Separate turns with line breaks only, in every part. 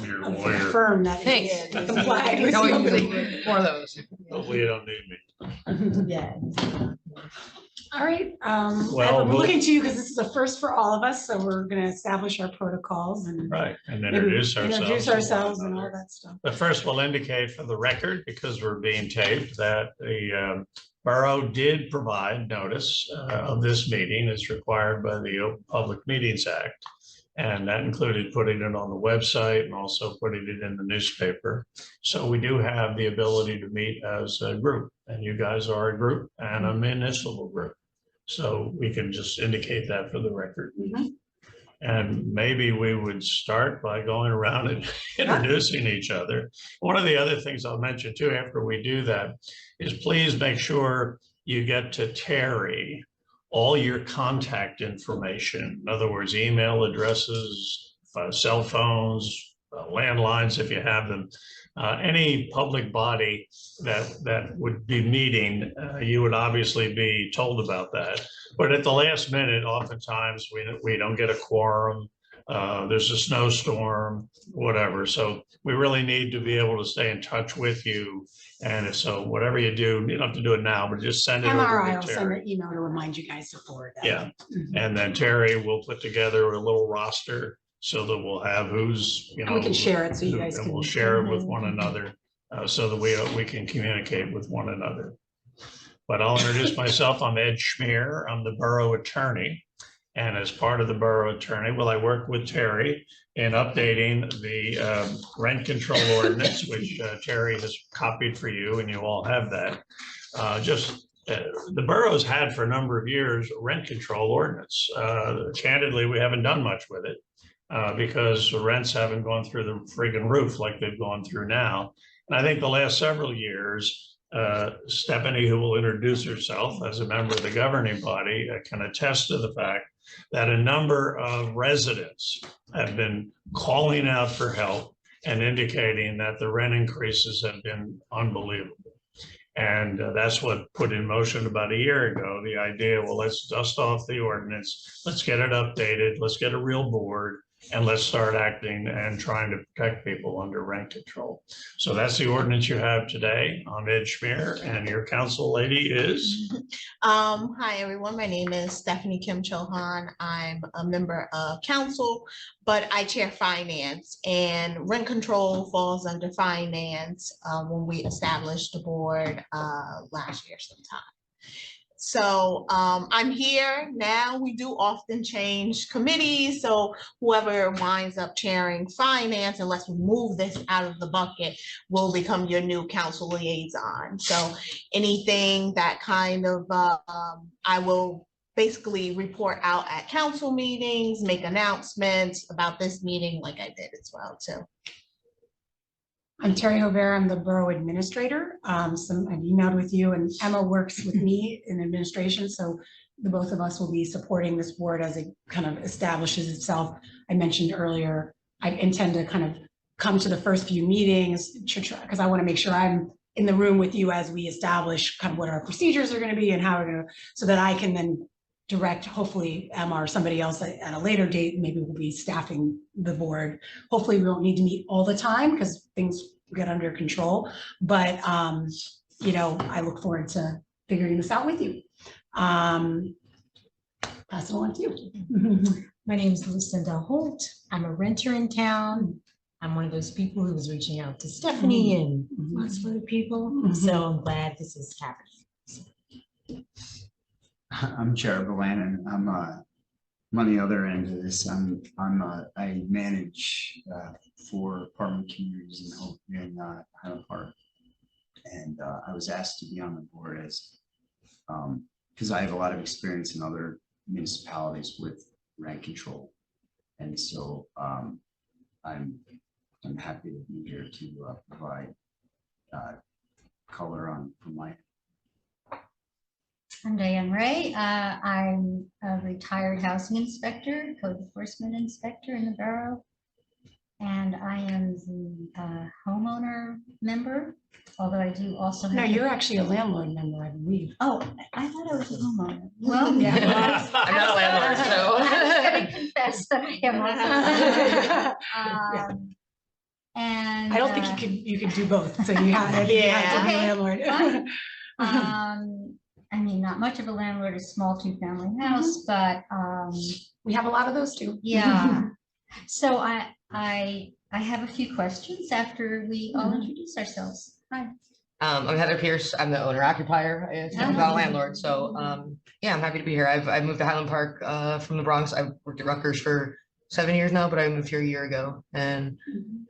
from your lawyer.
Confirm that
Thanks.
it complied with
No,
the open
usually
meeting.
more of those.
Hopefully you don't need me.
Yeah. All right,
Well,
Evan, we're
we'll-
looking to you because this is a first for all of us, so we're gonna establish our protocols and
Right, and
maybe
introduce
introduce
to one
ourselves and all
another.
that stuff.
But first, we'll indicate for the record, because we're being taped, that the borough did provide notice of this meeting as required by the Open Public Meetings Act. And that included putting it on the website and also putting it in the newspaper. So we do have the ability to meet as a group, and you guys are a group and a municipal group. So we can just indicate that for the record.
Mhm.
And maybe we would start by going around and introducing each other. One of the other things I'll mention too, after we do that, is please make sure you get to Terry all your contact information. In other words, email addresses, cell phones, landlines, if you have them. Any public body that would be meeting, you would obviously be told about that. But at the last minute, oftentimes we don't get a quorum. There's a snowstorm, whatever. So we really need to be able to stay in touch with you. And if so, whatever you do, you don't have to do it now, but just send it over
MRI
to
will send
Terry.
an email to remind you guys to forward that.
Yeah,
Mhm.
and then Terry will put together a little roster so that we'll have who's,
And we can share it so you guys
and
can.
we'll share it with one another so that we can communicate with one another. But I'll introduce myself. I'm Ed Schmier. I'm the borough attorney. And as part of the borough attorney, well, I work with Terry in updating the rent control ordinance, which Terry has copied for you, and you all have that. The borough's had for a number of years a rent control ordinance. Candidly, we haven't done much with it because the rents haven't gone through the friggin' roof like they've gone through now. And I think the last several years, Stephanie, who will introduce herself as a member of the governing body, can attest to the fact that a number of residents have been calling out for help and indicating that the rent increases have been unbelievable. And that's what put in motion about a year ago, the idea, well, let's dust off the ordinance, let's get it updated, let's get a real board, and let's start acting and trying to protect people under rent control. So that's the ordinance you have today. I'm Ed Schmier, and your council lady is?
Hi, everyone. My name is Stephanie Kim Chohan. I'm a member of council, but I chair finance, and rent control falls under finance when we established the board last year sometime. So I'm here now. We do often change committees. So whoever winds up chairing finance, unless we move this out of the bucket, will become your new council liaison. So anything that kind of, I will basically report out at council meetings, make announcements about this meeting like I did as well too.
I'm Terry Hover. I'm the borough administrator. I've emailed with you, and Emma works with me in administration. So the both of us will be supporting this board as it kind of establishes itself. I mentioned earlier, I intend to kind of come to the first few meetings because I want to make sure I'm in the room with you as we establish kind of what our procedures are going to be and how we're going to, so that I can then direct, hopefully Emma or somebody else at a later date, maybe we'll be staffing the board. Hopefully we won't need to meet all the time because things get under control, but you know, I look forward to figuring this out with you. Pass it on to you.
My name is Lucinda Holt. I'm a renter in town. I'm one of those people who was reaching out to Stephanie and lots of other people. So I'm glad this is happening.
I'm Jared Bolannon. I'm on the other end of this. I manage 4 apartment communities in Highland Park, and I was asked to be on the board as because I have a lot of experience in other municipalities with rent control, and so I'm happy to be here to provide color from my.
I'm Diane Ray. I'm a retired housing inspector, code enforcement inspector in the borough. And I am the homeowner member, although I do also have.
No, you're actually a landlord member, I believe.
Oh, I thought I was a homeowner. Well,
Yeah.
I'm not a landlord, so.
I was going to confess that I am. And
I don't think you could do both, so you have, I think you have to be a
Yeah.
landlord.
Fine. I mean, not much of a landlord, a small 2-family house, but
We have a lot of those too.
yeah. So I have a few questions after we all introduce ourselves. Hi.
I'm Heather Pierce. I'm the owner occupier. I'm not a landlord. So yeah, I'm happy to be here. I moved to Highland Park from the Bronx. I've worked at Rutgers for 7 years now, but I moved here a year ago, and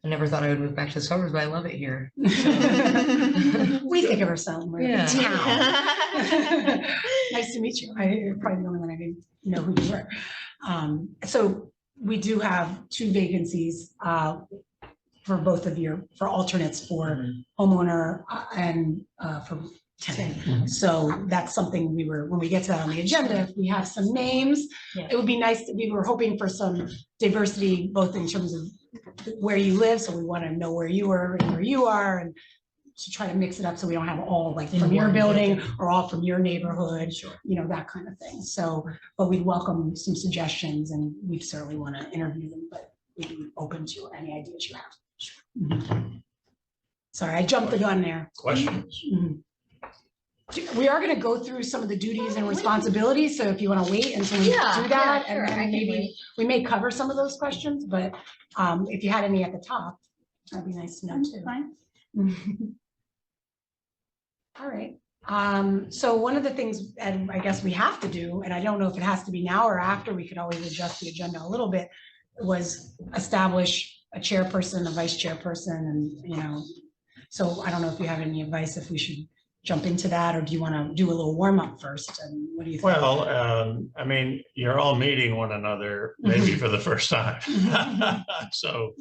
I never thought I would move back to the suburbs, but I love it here.
We think of ourselves, we're
Yeah.
in town. Nice to meet you. You're probably the only one I didn't know who you were. So we do have 2 vacancies for both of you, for alternates for homeowner and for tenant. So that's something when we get to that on the agenda, if we have some names,
Yeah.
it would be nice, we were hoping for some diversity, both in terms of where you live, so we want to know where you are and where you are, and to try to mix it up so we don't have all like
In
from your
one
building
building.
or all from your neighborhood,
Sure.
you know, that kind of thing. So, but we'd welcome some suggestions, and we certainly want to interview them, but we'd be open to any ideas you have. Sorry, I jumped the gun there.
Questions?
We are going to go through some of the duties and responsibilities, so if you want to wait until we
Yeah,
do that,
yeah, sure,
and
I
then
can
maybe
wait.
we may cover some of those questions, but if you had any at the top, that'd be nice to know too.
Fine.
All right, so one of the things, and I guess we have to do, and I don't know if it has to be now or after, we could always adjust the agenda a little bit, was establish a chairperson, a vice chairperson, and, you know, so I don't know if you have any advice, if we should jump into that, or do you want to do a little warm up first, and what do you think?
Well, I mean, you're all meeting one another maybe for the first time. So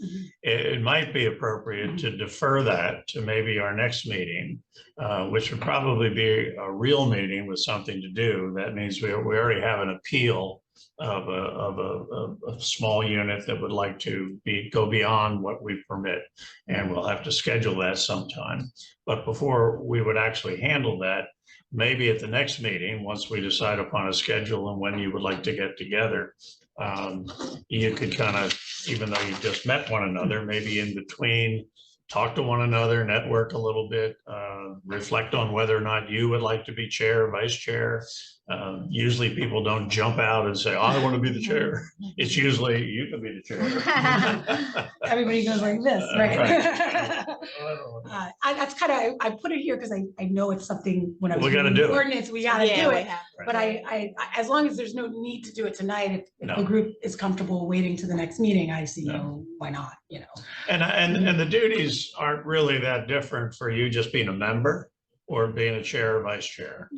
it might be appropriate to defer that to maybe our next meeting, which would probably be a real meeting with something to do. That means we already have an appeal of a small unit that would like to go beyond what we permit, and we'll have to schedule that sometime. But before we would actually handle that, maybe at the next meeting, once we decide upon a schedule and when you would like to get together, you could kind of, even though you just met one another, maybe in between, talk to one another, network a little bit, reflect on whether or not you would like to be chair or vice chair. Usually people don't jump out and say, I want to be the chair. It's usually you can be the chair.
Everybody goes like this, right?
Right.
That's kind of, I put it here because I know it's something when I was
We gotta
reading
do
the
it.
ordinance, we gotta
Yeah,
do
we
it.
have-
But I, as long as there's no need to do it tonight, if the
No.
group is comfortable waiting to the next meeting, I see
No.
no, why not, you know?
And the duties aren't really that different for you just being a member or being a chair or vice chair.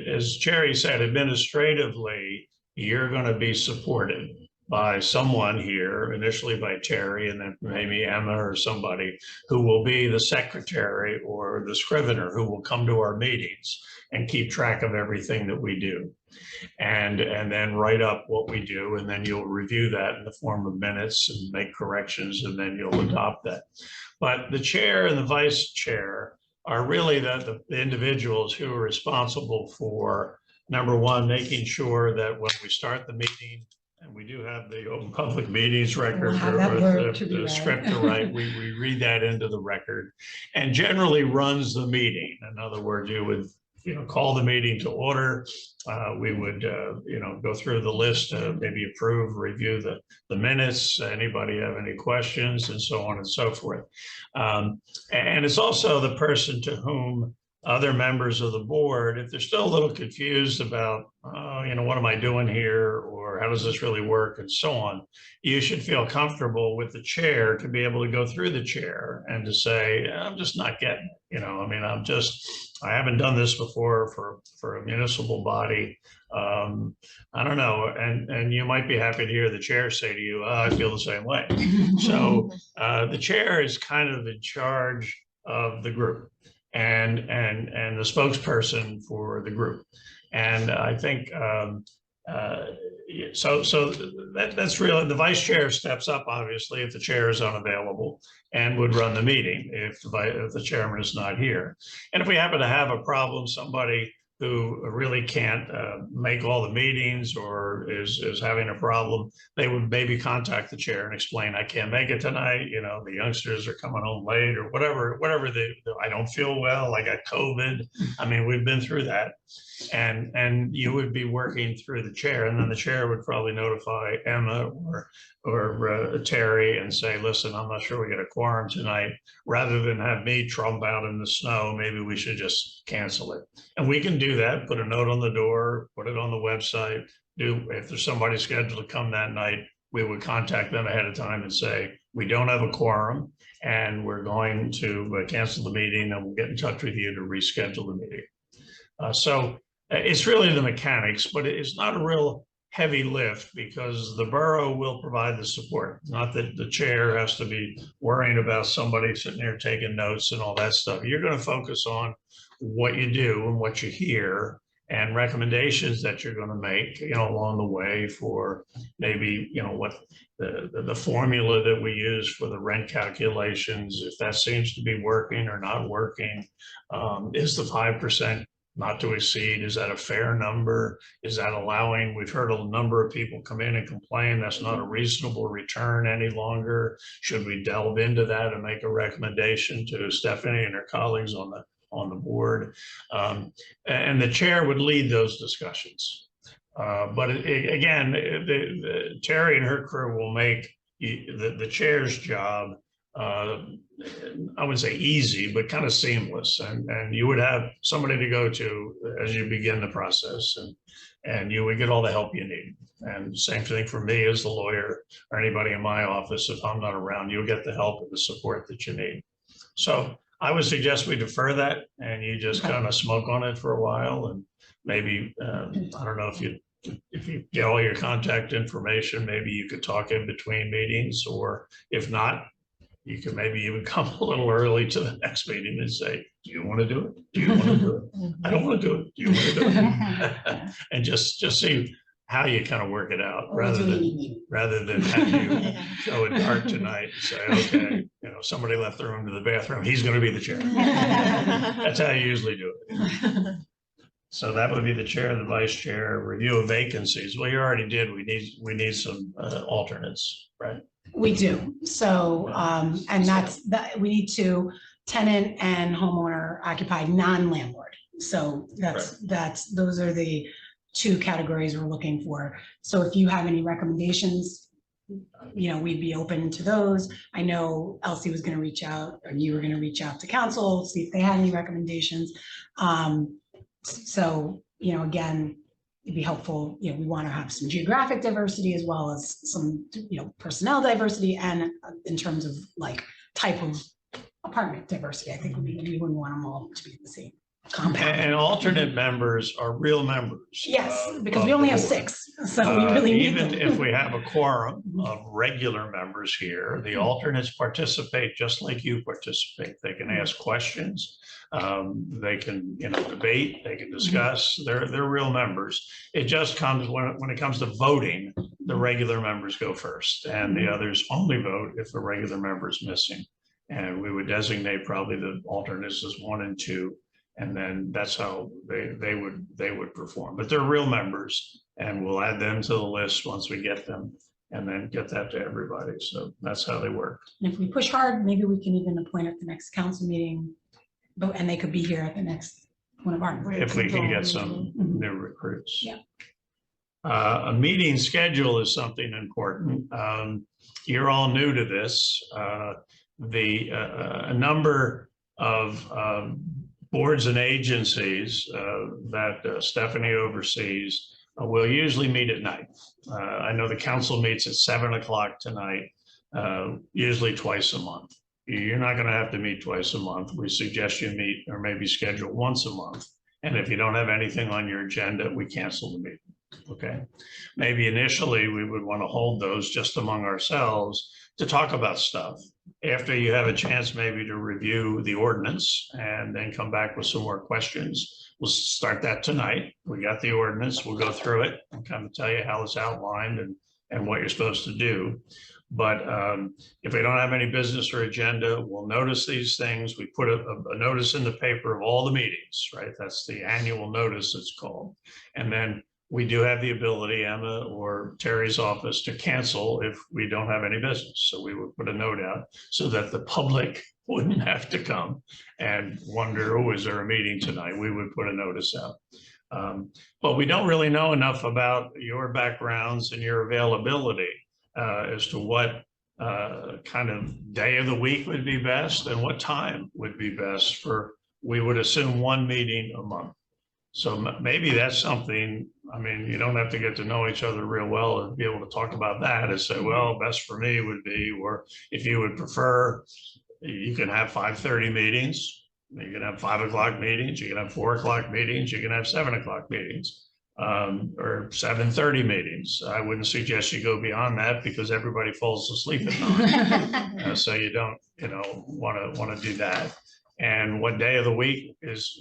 As Jerry said, administratively, you're going to be supported by someone here, initially by Terry, and then maybe Emma or somebody who will be the secretary or the scrivener who will come to our meetings and keep track of everything that we do. And then write up what we do, and then you'll review that in the form of minutes and make corrections, and then you'll adopt that. But the chair and the vice chair are really the individuals who are responsible for, number one, making sure that when we start the meeting, and we do have the Open Public Meetings record,
We'll have that
or
word to be
the
read.
script to write, we read that into the record, and generally runs the meeting. In other words, you would call the meeting to order. We would, go through the list, maybe approve, review the minutes. Anybody have any questions, and so on and so forth. And it's also the person to whom other members of the board, if they're still a little confused about, what am I doing here? Or how does this really work? And so on, you should feel comfortable with the chair to be able to go through the chair and to say, I'm just not getting it. I haven't done this before for a municipal body. I don't know. And you might be happy to hear the chair say to you, I feel the same way. So the chair is kind of in charge of the group and the spokesperson for the group. And I think so that's really, the vice chair steps up, obviously, if the chair is unavailable, and would run the meeting if the chairman is not here. And if we happen to have a problem, somebody who really can't make all the meetings or is having a problem, they would maybe contact the chair and explain, I can't make it tonight, you know, the youngsters are coming home late or whatever, I don't feel well, I got COVID. I mean, we've been through that. And you would be working through the chair, and then the chair would probably notify Emma or Terry and say, listen, I'm not sure we get a quorum tonight. Rather than have me trump out in the snow, maybe we should just cancel it. And we can do that, put a note on the door, put it on the website. If there's somebody scheduled to come that night, we would contact them ahead of time and say, we don't have a quorum and we're going to cancel the meeting, and we'll get in touch with you to reschedule the meeting. So it's really the mechanics, but it's not a real heavy lift because the borough will provide the support. Not that the chair has to be worrying about somebody sitting there taking notes and all that stuff. You're going to focus on what you do and what you hear and recommendations that you're going to make, you know, along the way for maybe, you know, what the formula that we use for the rent calculations, if that seems to be working or not working. Is the 5% not to exceed, is that a fair number? Is that allowing, we've heard a number of people come in and complain that's not a reasonable return any longer. Should we delve into that and make a recommendation to Stephanie and her colleagues on the board? And the chair would lead those discussions. But again, Terry and her crew will make the chair's job, I would say easy, but kind of seamless. And you would have somebody to go to as you begin the process, and you would get all the help you need. And same thing for me as the lawyer or anybody in my office. If I'm not around, you'll get the help and the support that you need. So I would suggest we defer that and you just kind of smoke on it for a while. And maybe, I don't know if you get all your contact information, maybe you could talk in between meetings, or if not, you could maybe even come a little early to the next meeting and say, do you want to do it? Do you want to do it? I don't want to do it. Do you want to do it? And just see how you kind of work it out rather than have you go in dark tonight and say, okay, you know, somebody left the room to the bathroom. He's going to be the chair. That's how you usually do it. So that would be the chair, the vice chair, review of vacancies. Well, you already did. We need some alternates, right?
We do. So, and that's that we need to tenant and homeowner occupied non-landlord. So those are the two categories we're looking for. So if you have any recommendations, you know, we'd be open to those. I know Elsie was going to reach out, or you were going to reach out to council, see if they had any recommendations. So, you know, again, it'd be helpful, you know, we want to have some geographic diversity as well as some, you know, personnel diversity, and in terms of like type of apartment diversity, I think we wouldn't want them all to be the same compound.
And alternate members are real members.
Yes, because we only have 6, so we really need
even
them.
if we have a quorum of regular members here, the alternates participate just like you participate. They can ask questions. They can, you know, debate, they can discuss, they're real members. It just comes when it comes to voting, the regular members go first and the others only vote if the regular member is missing. And we would designate probably the alternates as 1 and 2. And then that's how they would perform, but they're real members, and we'll add them to the list once we get them, and then get that to everybody. So that's how they work.
And if we push hard, maybe we can even appoint at the next council meeting, and they could be here at the next one of our.
If we can get some new recruits.
Yeah.
A meeting schedule is something important. You're all new to this. A number of boards and agencies that Stephanie oversees will usually meet at night. I know the council meets at 7 o'clock tonight, usually twice a month. You're not going to have to meet twice a month. We suggest you meet or maybe schedule once a month. And if you don't have anything on your agenda, we cancel the meeting. Okay. Maybe initially we would want to hold those just among ourselves to talk about stuff. After you have a chance maybe to review the ordinance and then come back with some more questions. We'll start that tonight. We got the ordinance. We'll go through it and kind of tell you how it's outlined and what you're supposed to do. But if we don't have any business or agenda, we'll notice these things. We put a notice in the paper of all the meetings, right? That's the annual notice it's called. And then we do have the ability, Emma or Terry's office, to cancel if we don't have any business. So we would put a note out so that the public wouldn't have to come and wonder, oh, is there a meeting tonight? We would put a notice out. But we don't really know enough about your backgrounds and your availability as to what kind of day of the week would be best and what time would be best for, we would assume, one meeting a month. So maybe that's something, I mean, you don't have to get to know each other real well and be able to talk about that and say, well, best for me would be, or if you would prefer, you can have 5:30 meetings, you can have 5 o'clock meetings, you can have 4 o'clock meetings, you can have 7 o'clock meetings, or 7:30 meetings. I wouldn't suggest you go beyond that because everybody falls asleep at 9. So you don't, want to do that. And what day of the week is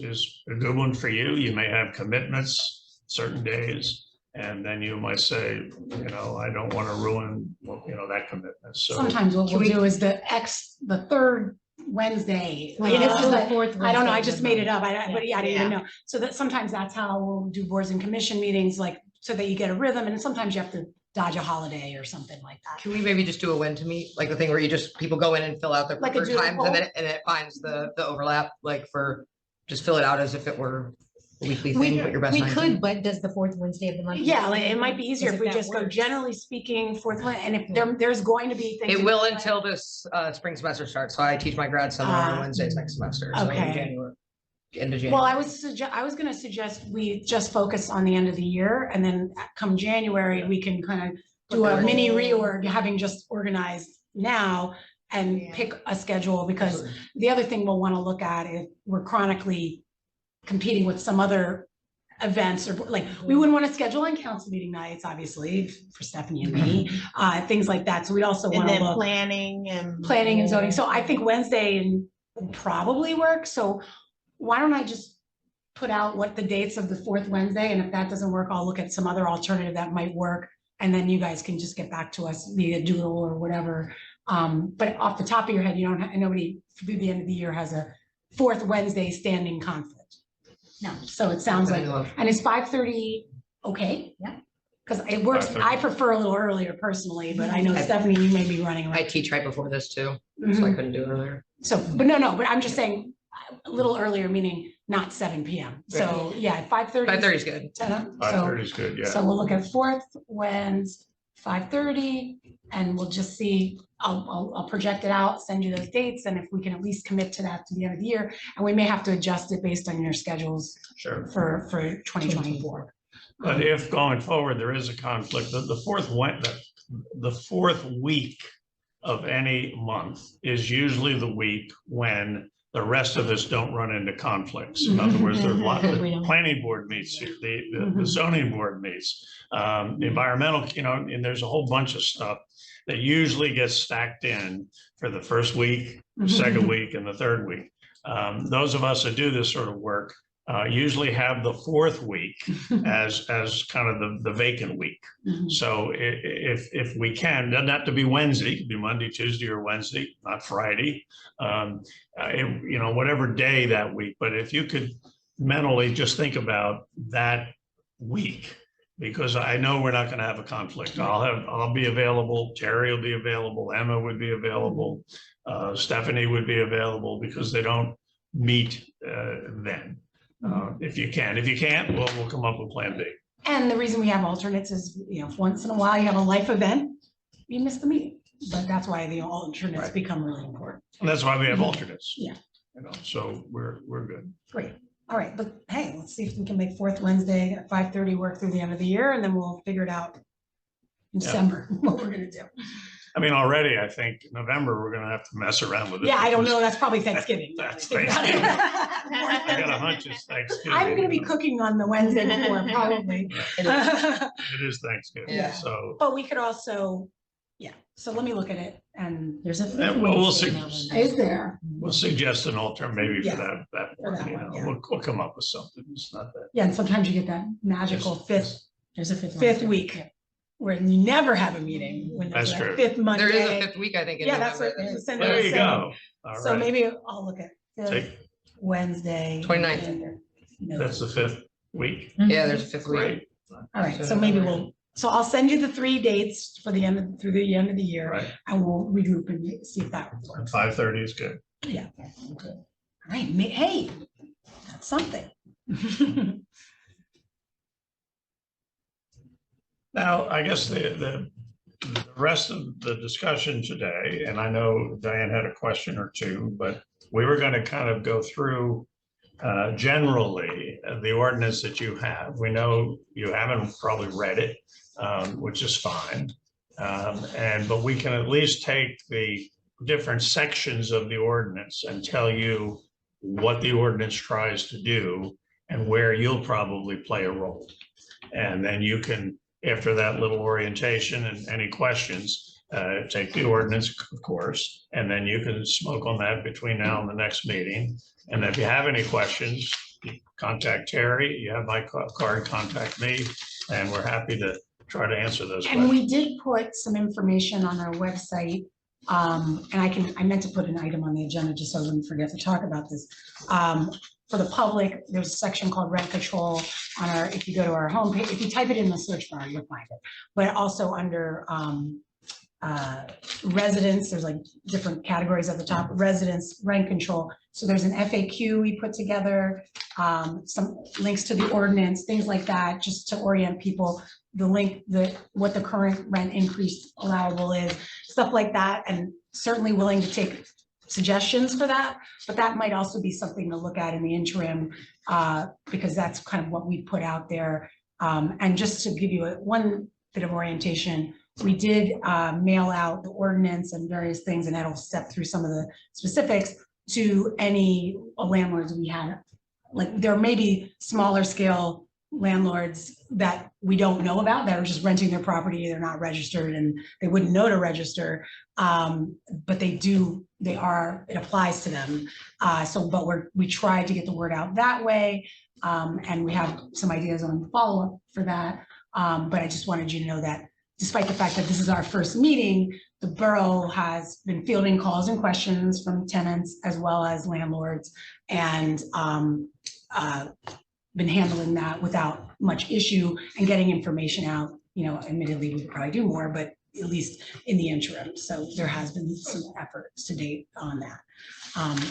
a good one for you? You may have commitments certain days, and then you might say, I don't want to ruin, that commitment. So
Sometimes what we'll do is the third Wednesday.
Well, this is the fourth
I don't know, I
Wednesday
just
of the
made it
month.
up, but yeah, I didn't even know. So that sometimes that's how we'll do boards and commission meetings, like, so that you get a rhythm, and sometimes you have to dodge a holiday or something like that.
Can we maybe just do a when to meet, like the thing where you just, people go in and fill out their
Like a
preferred
doodle
times
poll?
and then it finds the overlap, like just fill it out as if it were a weekly thing, put your best
We
times
could,
in.
but does the fourth Wednesday of the month?
Yeah, like, it might be easier
As
if we
that
just go
works.
generally speaking fourth one, and if there's going to be things.
It will until this spring semester starts. So I teach my grad summer on
Ah,
Wednesdays next semester. So in
okay.
January, end of
Well,
January.
I was gonna suggest we just focus on the end of the year, and then come January, we can kind of do a mini reorg, having just organized now and
Yeah.
pick a schedule, because the other thing we'll want to look at, if we're chronically competing with some other events, or like, we wouldn't want to schedule on council meeting nights, obviously, for Stephanie and me, things like that. So we'd also
And
want to
then
look
planning and.
planning and zoning. So I think Wednesday would probably work. So why don't I just put out what the dates of the fourth Wednesday, and if that doesn't work, I'll look at some other alternative that might work. And then you guys can just get back to us via doodle or whatever. But off the top of your head, you don't, nobody through the end of the year has a fourth Wednesday standing conflict. No, so it sounds like, and is 5:30 okay?
Yeah.
Because it works,
5:30.
I prefer a little earlier personally, but I know Stephanie, you may be running
I
around.
teach right before this too, so I
Mhm.
couldn't do it earlier.
So, but no, but I'm just saying, a little earlier, meaning not 7 PM. So, yeah, 5:30.
5:30 is good.
5:30 is good, yeah.
So we'll look at fourth Wednesday, 5:30, and we'll just see, I'll project it out, send you those dates, and if we can at least commit to that to the end of the year, and we may have to adjust it based on your schedules
Sure.
for 2024.
But if going forward, there is a conflict, the fourth week of any month is usually the week when the rest of us don't run into conflicts. In other words, there's a lot,
We
the
don't.
planning board meets here, the
Mhm.
zoning board meets, the environmental, and there's a whole bunch of stuff that usually gets stacked in for the first week, the second week, and the third week. Those of us that do this sort of work usually have the fourth week as kind of the vacant week.
Mhm.
So if we can, doesn't have to be Wednesday, it could be Monday, Tuesday, or Wednesday, not Friday. Whatever day that week, but if you could mentally just think about that week, because I know we're not going to have a conflict. I'll be available, Terry will be available, Emma would be available, Stephanie would be available, because they don't meet then. If you can, if you can't, we'll come up with plan B.
And the reason we have alternates is, if once in a while you have a life event, you miss the meeting. But that's why the alternates
Right.
become really important.
And that's why we have alternates.
Yeah.
So we're good.
Great. All right, but hey, let's see if we can make fourth Wednesday at 5:30 work through the end of the year, and then we'll figure it out in
Yeah.
December, what we're gonna do.
I mean, already, I think November, we're gonna have to mess around with it.
Yeah, I don't
because
know, that's probably Thanksgiving.
That's
Think about it.
I got a hunch it's Thanksgiving.
I'm gonna be cooking on the Wednesday before, probably.
It is Thanksgiving,
Yeah.
so.
But we could also, so let me look at it, and
There's a.
Yeah, well, we'll see.
is there?
We'll suggest an alternate maybe
Yeah.
for that
For
one,
that one, yeah.
we'll come up with something. It's not that.
Yeah, and sometimes you get that magical fifth
There's a fifth.
week. where you never have a meeting when there's
That's
a
true.
fifth Monday.
There is a fifth week, I think, in
Yeah, that's
November.
what.
That's-
Cindy
There
was
you
saying.
go. All
So
right.
maybe I'll look at fifth
Take-
Wednesday.
29th.
in
That's the
November.
5th week.
Yeah, there's a fifth week.
Great.
All right, so maybe so I'll send you the 3 dates for the end of, through the end of the year,
Right.
and we'll regroup and see if that
And
works.
5:30 is good.
Yeah. Okay. All right, hey, that's something.
Now, I guess the rest of the discussion today, and I know Diane had a question or two, but we were going to kind of go through generally the ordinance that you have. We know you haven't probably read it, which is fine. But we can at least take the different sections of the ordinance and tell you what the ordinance tries to do and where you'll probably play a role. And then you can, after that little orientation and any questions, take the ordinance, of course, and then you can smoke on that between now and the next meeting. And if you have any questions, you contact Terry. You have my card, contact me, and we're happy to try to answer those
And
questions.
we did put some information on our website. And I meant to put an item on the agenda just so I wouldn't forget to talk about this. For the public, there's a section called rent control on our, if you go to our homepage, if you type it in the search bar, you'll find it. But also under residents, there's like different categories at the top, residents, rent control. So there's an FAQ we put together, some links to the ordinance, things like that, just to orient people. The link, what the current rent increase allowable is, stuff like that, and certainly willing to take suggestions for that, but that might also be something to look at in the interim, because that's kind of what we put out there. And just to give you one bit of orientation, we did mail out the ordinance and various things, and that'll step through some of the specifics to any landlords we had. Like, there may be smaller scale landlords that we don't know about that are just renting their property, they're not registered and they wouldn't know to register. But it applies to them. But we tried to get the word out that way. And we have some ideas on follow-up for that. But I just wanted you to know that despite the fact that this is our first meeting, the borough has been fielding calls and questions from tenants as well as landlords, and been handling that without much issue and getting information out. You know, admittedly, we could probably do more, but at least in the interim. So there has been some efforts to date on that.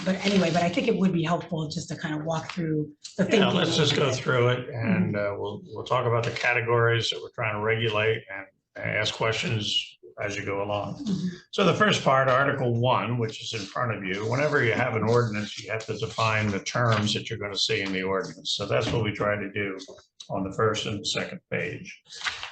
But anyway, I think it would be helpful just to kind of walk through the thinking.
Yeah, let's just
a
go
bit.
through it, and we'll talk about the categories that we're trying to regulate and ask questions as you go along. So the first part, Article 1, which is in front of you, whenever you have an ordinance, you have to define the terms that you're going to see in the ordinance. So that's what we try to do on the first and second page.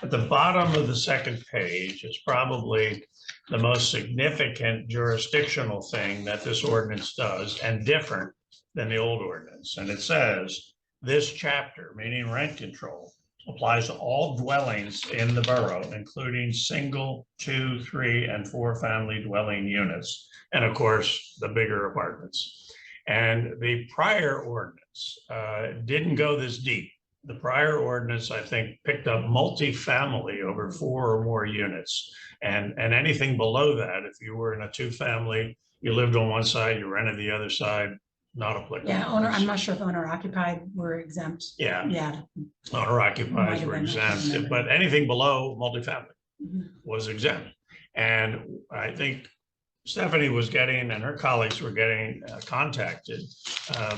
At the bottom of the second page is probably the most significant jurisdictional thing that this ordinance does, and different than the old ordinance. And it says, this chapter, meaning rent control, applies to all dwellings in the borough, including single, 2, 3, and 4 family dwelling units, and of course, the bigger apartments. And the prior ordinance didn't go this deep. The prior ordinance, I think, picked up multifamily over 4 or more units. And anything below that, if you were in a 2-family, you lived on one side, you rented the other side, not applicable.
Yeah, I'm not sure if owner occupied were exempt.
Yeah,
Yeah.
owner occupiers
Might
were
have been, I can't
exempt,
remember.
but anything below multifamily
Mhm.
was exempt. And I think Stephanie was getting, and her colleagues were getting contacted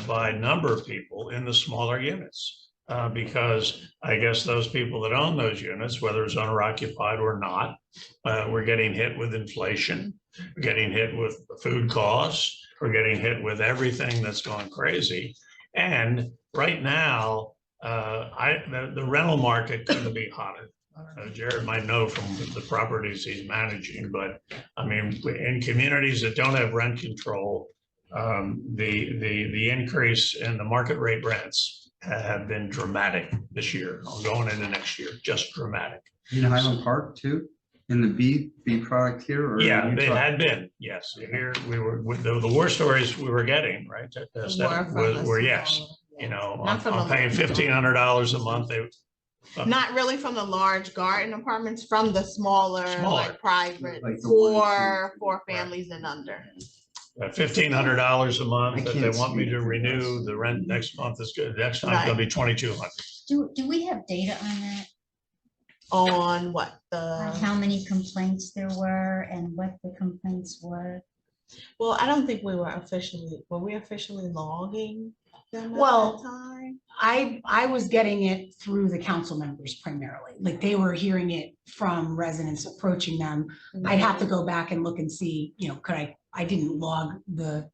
by a number of people in the smaller units. Because I guess those people that own those units, whether it's owner occupied or not, were getting hit with inflation, getting hit with food costs, we're getting hit with everything that's going crazy. And right now, the rental market couldn't be hotter. Jared might know from the properties he's managing, but I mean, in communities that don't have rent control, the increase in the market rate rents have been dramatic this year, going into next year, just dramatic.
In Highland Park too, in the bee product here? Or
Yeah, they
Utah?
had been, yes. Here we were, the war stories we were getting, right?
Were from the
Were yes,
smaller,
you know,
Not from
I'm
the
paying
large.
$1,500 a month.
Not really from the large garden apartments, from the smaller,
Smaller.
like private,
Like the one or two.
for families and under.
$1,500 a month.
I
If they
can't
want me
speak
to
for
renew,
this.
the rent next month is good. Next time it's gonna be 2,200.
Do we have data on that?
On what
On
the,
how many complaints there were and what the complaints were?
well, I don't think were we officially logging them at
Well,
that time?
I was getting it through the council members primarily, like they were hearing it from residents approaching them. I'd have to go back and look and see, I didn't log the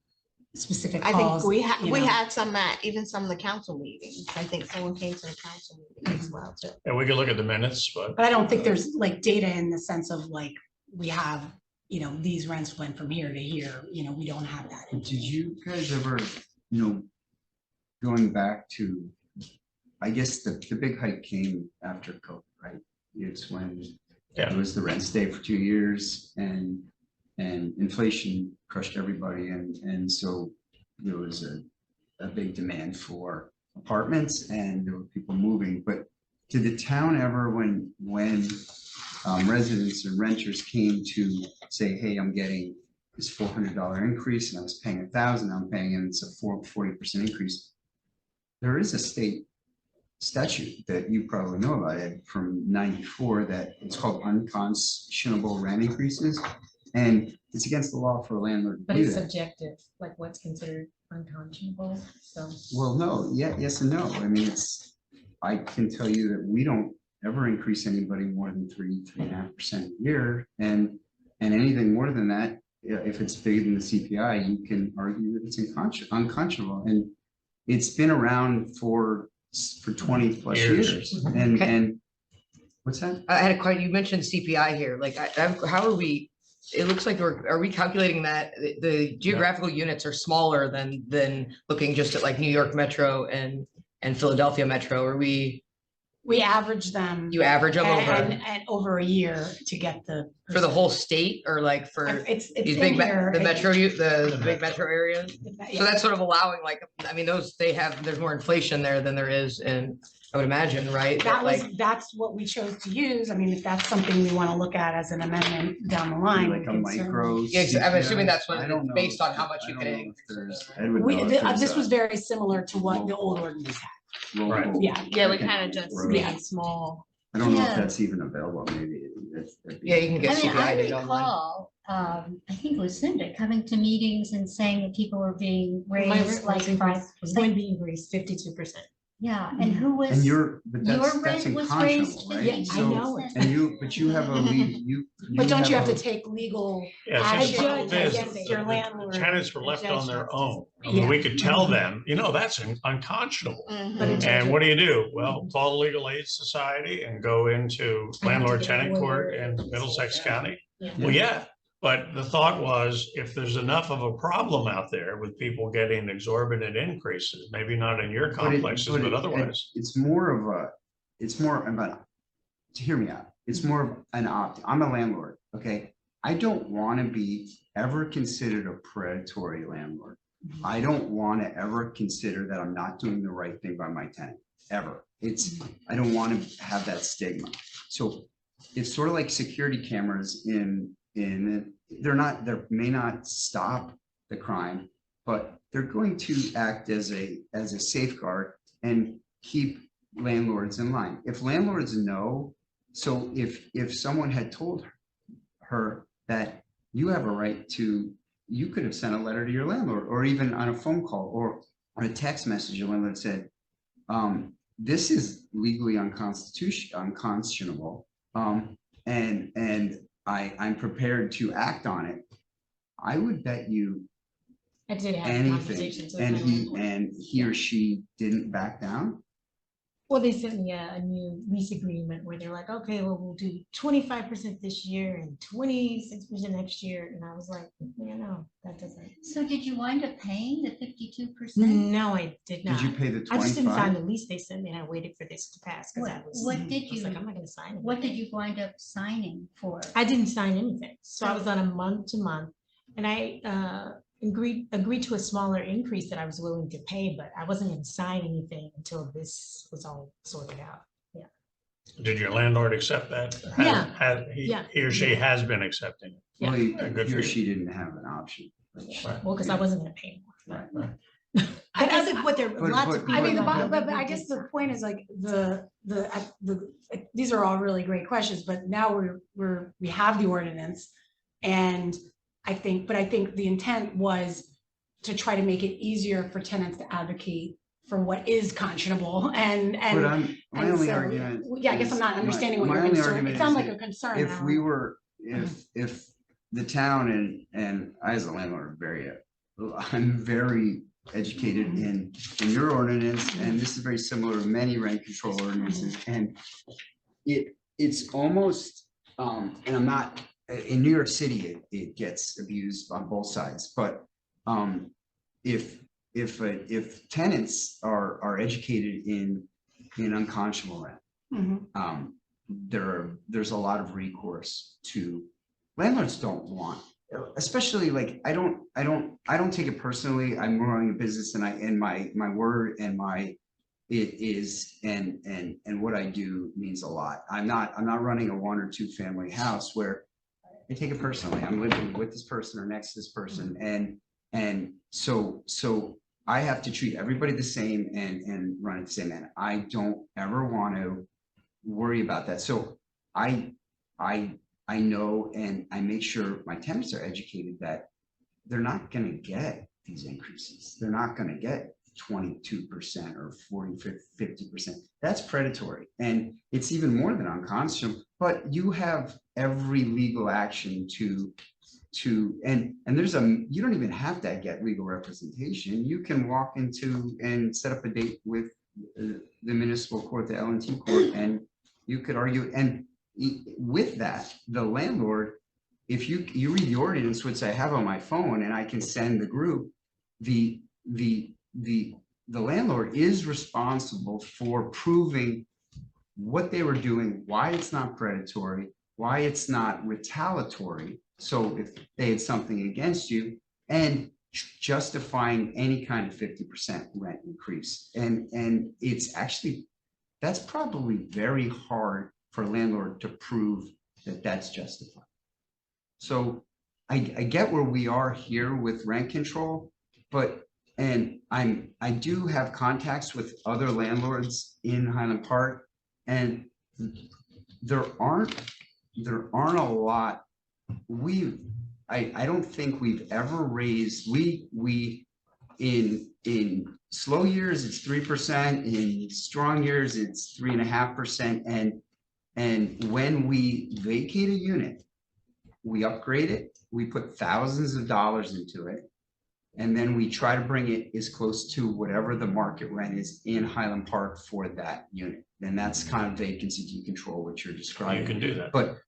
specific
I
calls.
think
you
we
know.
had some at even some of the council meetings. I think someone came to the council meeting as well too.
And we can look at the minutes, but
But I don't think there's like data in the sense of like, we have, these rents went from here to here, we don't have that.
Did you guys ever, going back to, I guess the big hike came after COVID, right? It's when
Yeah.
it was the rent stay for 2 years and inflation crushed everybody. And so there was a big demand for apartments and there were people moving. But did the town ever, when residents and renters came to say, hey, I'm getting this $400 increase and I was paying $1,000, I'm paying, and it's a 40% increase. There is a state statute that you probably know about it from '94 that it's called unconscionable rent increases. And it's against the law for a landlord to
But
do
it's
that.
subjective, like what's considered unconscionable, so.
Well, no, yeah, yes and no. I mean, I can tell you that we don't ever increase anybody more than 3.5% a year. And anything more than that, if it's bigger than the CPI, you can argue that it's unconscionable. And it's been around for 20 plus years. And what's that?
I had a question, you mentioned CPI here, like, how are we, it looks like are we calculating that the geographical units are smaller than looking just at like New York Metro and Philadelphia Metro, are we,
We average them.
you average them over
And over a year to get the.
for the whole state or like for
It's
these
in
big,
here.
the metro, the
The
big
metro.
metro areas? So that's sort of allowing like, I mean, there's more inflation there than there is in, I would imagine, right?
That's what we chose to use. I mean, if that's something we want to look at as an amendment down the line. we
Like a
can certainly-
micro.
Yeah, I'm assuming that's what
I
it
don't
is,
know
based on
if-
how much you
I
can
don't know
increase
if
it.
there's- Ed would
We,
know if there's
this
a
was very similar to what the old ordinance had.
local-
Yeah.
Yeah, we kind of just
Road.
made small.
I don't know if
Yeah.
that's even available, maybe. that'd be-
Yeah, you can get
I mean, I
CPI data online.
recall, I think it was Cindy coming to meetings and saying that people were being
My
raised
rent
like
was
five.
increased, was going to be increased 52%.
Yeah, and who was?
And but
Your
that's
rent was raised
unconscionable, right?
50%.
I know it.
But you have a lead,
But don't you have to
a-
take legal
Yeah,
action
see, the problem
judge, I
is,
guess,
the-
your
the
landlord?
tenants were left on their own. I mean,
Yeah.
we could tell them, that's unconscionable.
But it-
And what do? Well, call the Legal Aid Society and go into landlord tenant court in Middlesex County. Well, yeah, but the thought was if there's enough of a problem out there with people getting exorbitant increases, maybe not in your complexes, but otherwise.
It's more about, to hear me out, it's more of an I'm a landlord, okay? I don't want to be ever considered a predatory landlord. I don't want to ever consider that I'm not doing the right thing by my tenant, ever. I don't want to have that stigma. So it's sort of like security cameras they may not stop the crime, but they're going to act as a safeguard and keep landlords in line. If landlords know, so if someone had told her that you have a right to, you could have sent a letter to your landlord, or even on a phone call or a text message, your landlord said, this is legally unconscionable, and I'm prepared to act on it. I would bet you
I did have
anything,
conversations with
and
my
he
landlord.
or she didn't back down.
Well, they sent me a new lease agreement where they're like, okay, well, we'll do 25% this year and 26% next year. And I was like, no, that doesn't.
So did you wind up paying the 52%?
No, I did not.
Did you pay the
I just didn't sign
25?
the lease they sent me and I waited for this to pass because I was.
What did
I was
you,
like, I'm not gonna sign it.
what did you wind up signing for?
I didn't sign anything. So I was on a month to month and I agreed to a smaller increase that I was willing to pay, but I wasn't gonna sign anything until this was all sorted out. Yeah.
Did your landlord accept that?
Yeah. Yeah.
He or she has been accepting it.
Yeah.
Well,
Good
he
for
or
you.
she didn't have an option. which-
Right.
Well, because I wasn't gonna pay more.
Right.
Right.
But other, what there,
But-
lots of
but-
people.
I mean,
like
but
that.
I guess the point is like these are all really great questions, but now we have the ordinance. And I think the intent was to try to make it easier for tenants to advocate for what is conscionable and.
But my
and
only
so,
argument.
yeah, I guess I'm
is-
not understanding what
my
your
only
concern,
argument
it sounds
is
like
that
a concern.
If
Alan.
we were, if the town and I as a landlord are I'm very educated in your ordinance, and this is very similar to many rent control ordinances, and it's almost, and I'm not, in New York City, it gets abused on both sides, but if tenants are educated in unconscionable rent,
Mhm.
there's a lot of recourse to landlords don't want, especially like I don't take it personally. I'm running a business and my word and it is and what I do means a lot. I'm not running a 1 or 2 family house where I take it personally. I'm living with this person or next to this person and so I have to treat everybody the same and run it the same manner. I don't ever want to worry about that. So I know and I make sure my tenants are educated that they're not going to get these increases. They're not going to get 22% or 40, 50%. That's predatory. And it's even more than unconscionable, but you have every legal action and you don't even have to get legal representation. You can walk into and set up a date with the municipal court, the L&T court, and you could argue. And with that, the landlord, if you read the ordinance, which I have on my phone and I can send the group, the landlord is responsible for proving what they were doing, why it's not predatory, why it's not retaliatory. So if they had something against you, and justifying any kind of 50% rent increase. And it's actually, that's probably very hard for a landlord to prove that that's justified. So I get where we are here with rent control, and I do have contacts with other landlords in Highland Park, and there aren't a lot. I don't think we've ever raised, we in slow years, it's 3%, in strong years, it's 3.5%. And when we vacate a unit, we upgrade it, we put thousands of dollars into it. And then we try to bring it as close to whatever the market rent is in Highland Park for that unit. And that's kind of vacancy decontrol, what you're describing.
You can do that.
But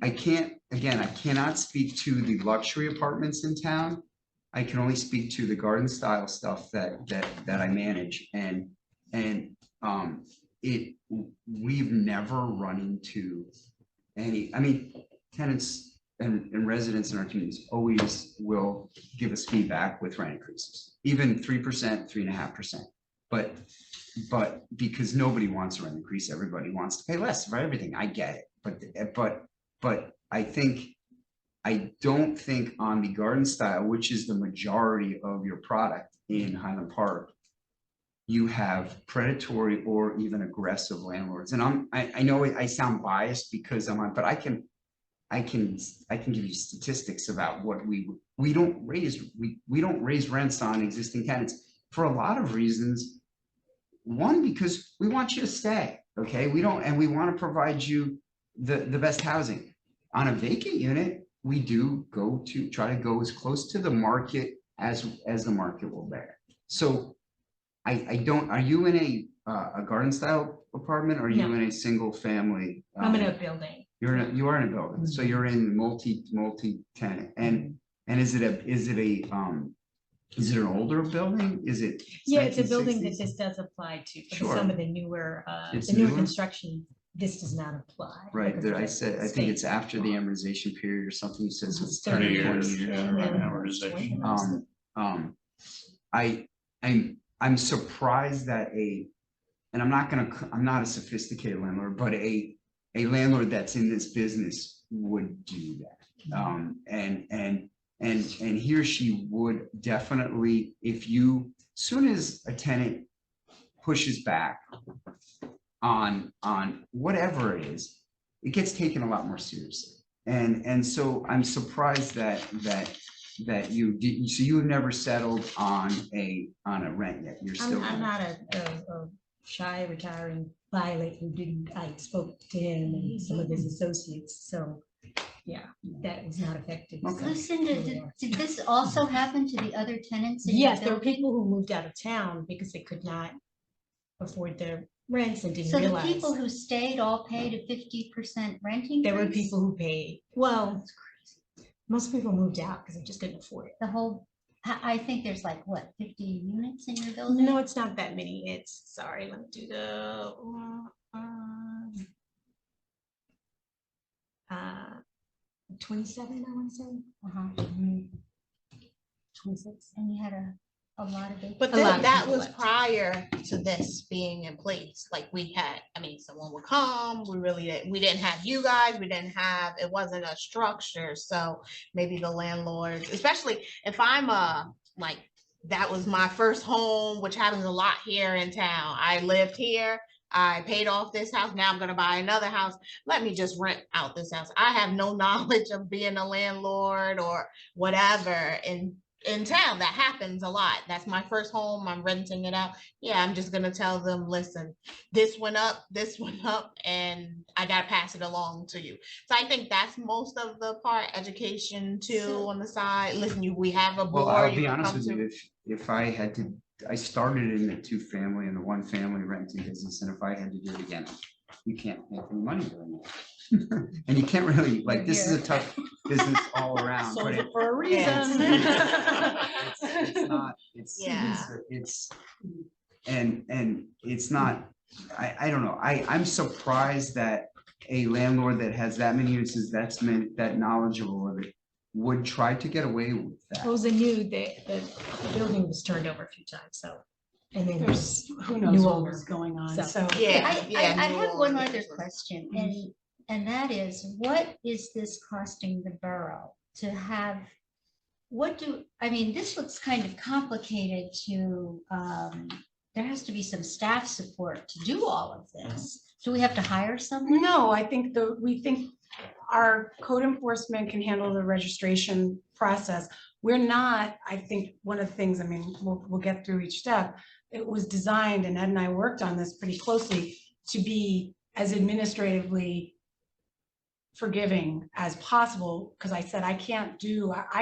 I cannot speak to the luxury apartments in town. I can only speak to the garden style stuff that I manage. And we've never run into any, I mean, tenants and residents in our communities always will give us feedback with rent increases, even 3%, 3.5%. But because nobody wants a rent increase, everybody wants to pay less for everything. I get it. But I don't think on the garden style, which is the majority of your product in Highland Park, you have predatory or even aggressive landlords. And I know I sound biased because I'm on, but I can give you statistics about what we don't raise rents on existing tenants for a lot of reasons. One, because we want you to stay, okay? We want to provide you the best housing. On a vacant unit, we do try to go as close to the market as the market will bear. So are you in a garden style apartment, or are you
No.
in a single family?
I'm in a building.
You are in a building, so you're in multi-tenant, and is it an older building? Is it?
Yeah, it's a building
1960s?
that this does apply to, but
Sure.
some of the newer,
It's
the newer
newer?
construction, this does not apply.
Right,
because
there,
of
I
the
said, I think
state
it's after the
law.
amortization period or something, you said, so it's
30
30
years,
years.
yeah, right, amortization.
I'm surprised that and I'm not a sophisticated landlord, but a landlord that's in this business would do that. And he or she would definitely, soon as a tenant pushes back on whatever it is, it gets taken a lot more seriously. And so I'm surprised that you did, so you have never settled on a rent yet. You're still.
I'm not a shy retiring pilot who didn't, I spoke to him and some of his associates, so, yeah, that was not affected.
Okay.
Lucinda, did this also happen to the other tenants? in your
Yes, there were
building?
people who moved out of town because they could not afford their rents and didn't
So the
realize.
people who stayed all paid a 50% rent increase?
There were people who paid, well, most people moved out because they just couldn't afford it.
The whole, I think there's like, what, 50 units in your building?
No, it's not that many. It's, sorry, let me do the. 27, I want to say.
Uh-huh.
26.
And you had a lot of vacancies?
But
A lot of
that
people
was
left.
prior to this being in place. Like we had, I mean, someone would come, we didn't have you guys, it wasn't a structure. So maybe the landlords, especially if I'm like, that was my first home, which happens a lot here in town. I lived here. I paid off this house. Now I'm going to buy another house. Let me just rent out this house. I have no knowledge of being a landlord or whatever in town. That happens a lot. That's my first home. I'm renting it out. Yeah, I'm just going to tell them, listen, this went up, and I got to pass it along to you. So I think that's most of the part. Education too on the side. Listen, we have a board.
Well, I'll
you
be
can
honest
come
with
to.
you, if I had to, I started in the 2-family and the 1-family renting business, and if I had to do it again, you can't make any money doing it. And you can't really, like, this is a tough business all around, but it,
For a
Yeah.
it's not, it's, and it's not, I don't know, I'm surprised that a landlord that has that many uses, that knowledgeable of it, would try to get away with
It
that.
was a new, the building was turned over a few times, so. And then
There's, who knows
New
what
owner.
was going on,
So-
so.
Yeah,
I have one other
question.
question, and that is, what is this costing the borough to have? I mean, this looks kind of complicated to, there has to be some staff support to do all of this. Do we have to hire someone?
No, I think we think our code enforcement can handle the registration process. We're not, I think, one of the things, I mean, we'll get through each step. It was designed, and Ed and I worked on this pretty closely, to be as administratively forgiving as possible, because I said, I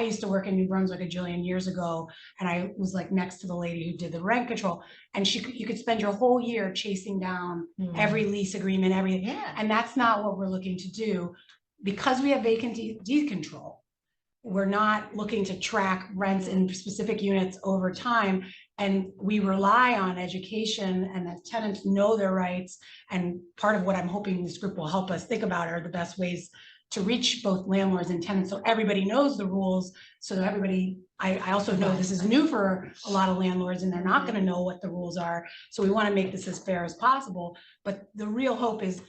used to work in New Brunswick a jillion years ago, and I was like next to the lady who did the rent control, and you could spend your whole year chasing down every lease agreement, everything.
Yeah.
And that's not what we're looking to do. Because we have vacant deed control, we're not looking to track rents in specific units over time. And we rely on education and that tenants know their rights. And part of what I'm hoping this group will help us think about are the best ways to reach both landlords and tenants, so everybody knows the rules. So that everybody, I also know this is new for a lot of landlords and they're not gonna know what the rules are. So we wanna make this as fair as possible. But the real hope is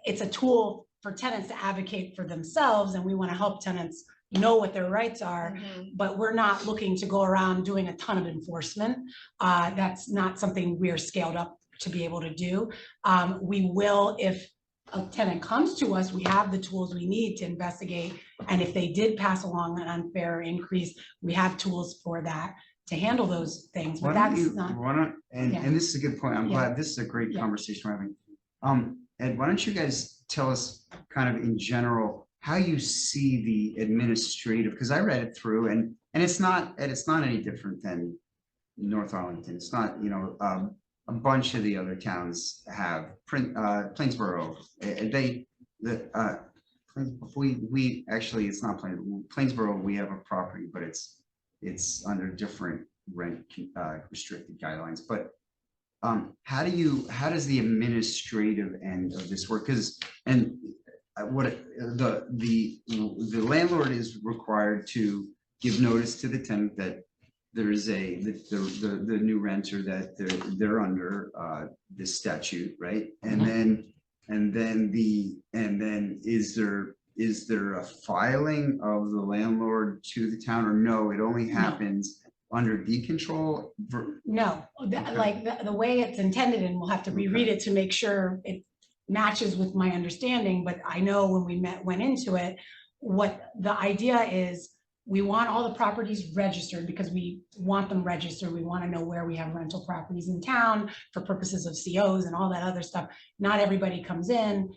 it's a tool for tenants to advocate for themselves, and we wanna help tenants know what their rights are. But we're not looking to go around doing a ton of enforcement. That's not something we're scaled up to be able to do. We will, if a tenant comes to us, we have the tools we need to investigate. And if they did pass along an unfair increase, we have tools for that to handle those things, but that's not. Yeah.
And this is a good point. I'm
Yeah.
glad, this is a great
Yeah.
conversation we're having. Ed, why don't you guys tell us kind of in general, how you see the administrative, because I read it through and it's not any different than North Arlington. It's not, a bunch of the other towns have Plainsboro. We actually, it's not Plainsboro, we have a property, but it's under different rent restricted guidelines. But how does the administrative end of this work? The landlord is required to give notice to the tenant that there is the new renter that they're under this statute, right? And then is there a filing of the landlord to the town, or no, it only happens under deed control?
No, like the way it's intended, and we'll have to reread it to make sure it matches with my understanding, but I know when we went into it, what the idea is, we want all the properties registered because we want them registered. We want to know where we have rental properties in town for purposes of COs and all that other stuff. Not everybody comes in.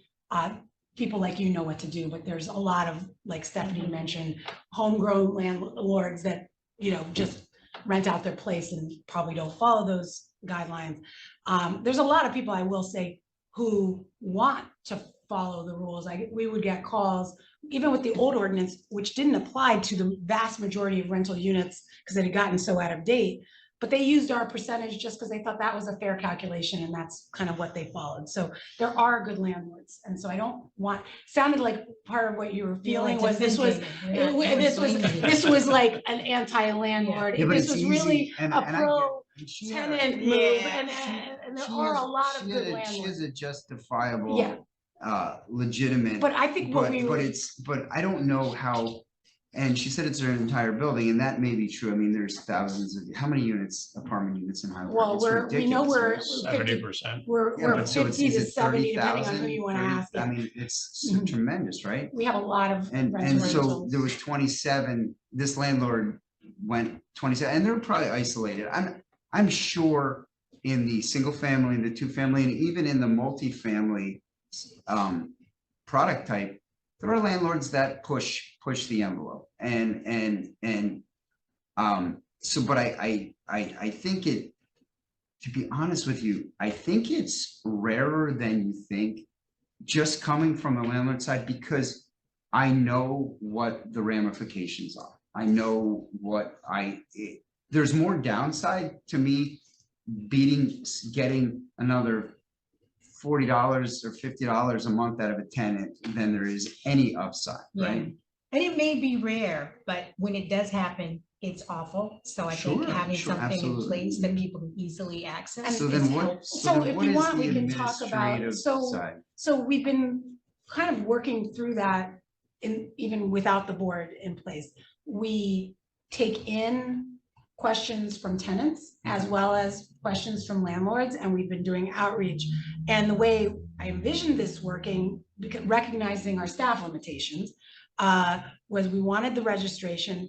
People like you know what to do, but there's a lot of, like Stephanie mentioned, homegrown landlords that, you know, just rent out their place and probably don't follow those guidelines. There's a lot of people, I will say, who want to follow the rules. We would get calls, even with the old ordinance, which didn't apply to the vast majority of rental units because it had gotten so out of date, but they used our percentage just because they thought that was a fair calculation, and that's kind of what they followed. So there are good landlords. And so I don't want, sounded like part of what you were feeling was this was like an anti-landlord.
Yeah, but
This
it's
was
easy,
really
and
a
I get-
pro
and she
tenant
has-
move,
yeah,
and there
she
are a
has-
lot of
she
good
has
landlords.
a justifiable,
Yeah.
legitimate.
But I think what we were.
But I don't know how, and she said it's her entire building, and that may be true. I mean, there's thousands of, how many apartment units in Highland Park?
Well,
It's
we know
ridiculous, right?
70%.
We're
Yeah, but so it's-
50
is
to
it
70, depending on who
30,000,
you want to
30?
ask.
I
Yeah.
mean, it's
Mhm.
tremendous, right?
We have a lot of
And
rental
so
rentals.
there was 27, this landlord went 27, and they're probably isolated. I'm sure in the single family, the two family, and even in the multifamily product type, there are landlords that push the envelope. So, but I think it, to be honest with you, I think it's rarer than you think, just coming from the landlord side, because I know what the ramifications are. I know there's more downside to me getting another $40 or $50 a month out of a tenant than there is any upside,
Yeah.
right?
And it may be rare, but when it does happen, it's awful. So I think
Sure,
having
sure,
something in
absolutely.
place that people can easily access.
So
is
then what,
helpful.
So
then
if
what
you
is
want,
the
we can talk about-
administrative
so-
side?
So we've been kind of working through that even without the board in place. We take in questions from tenants as well as questions from landlords, and we've been doing outreach. And the way I envisioned this working, because recognizing our staff limitations, was we wanted the registration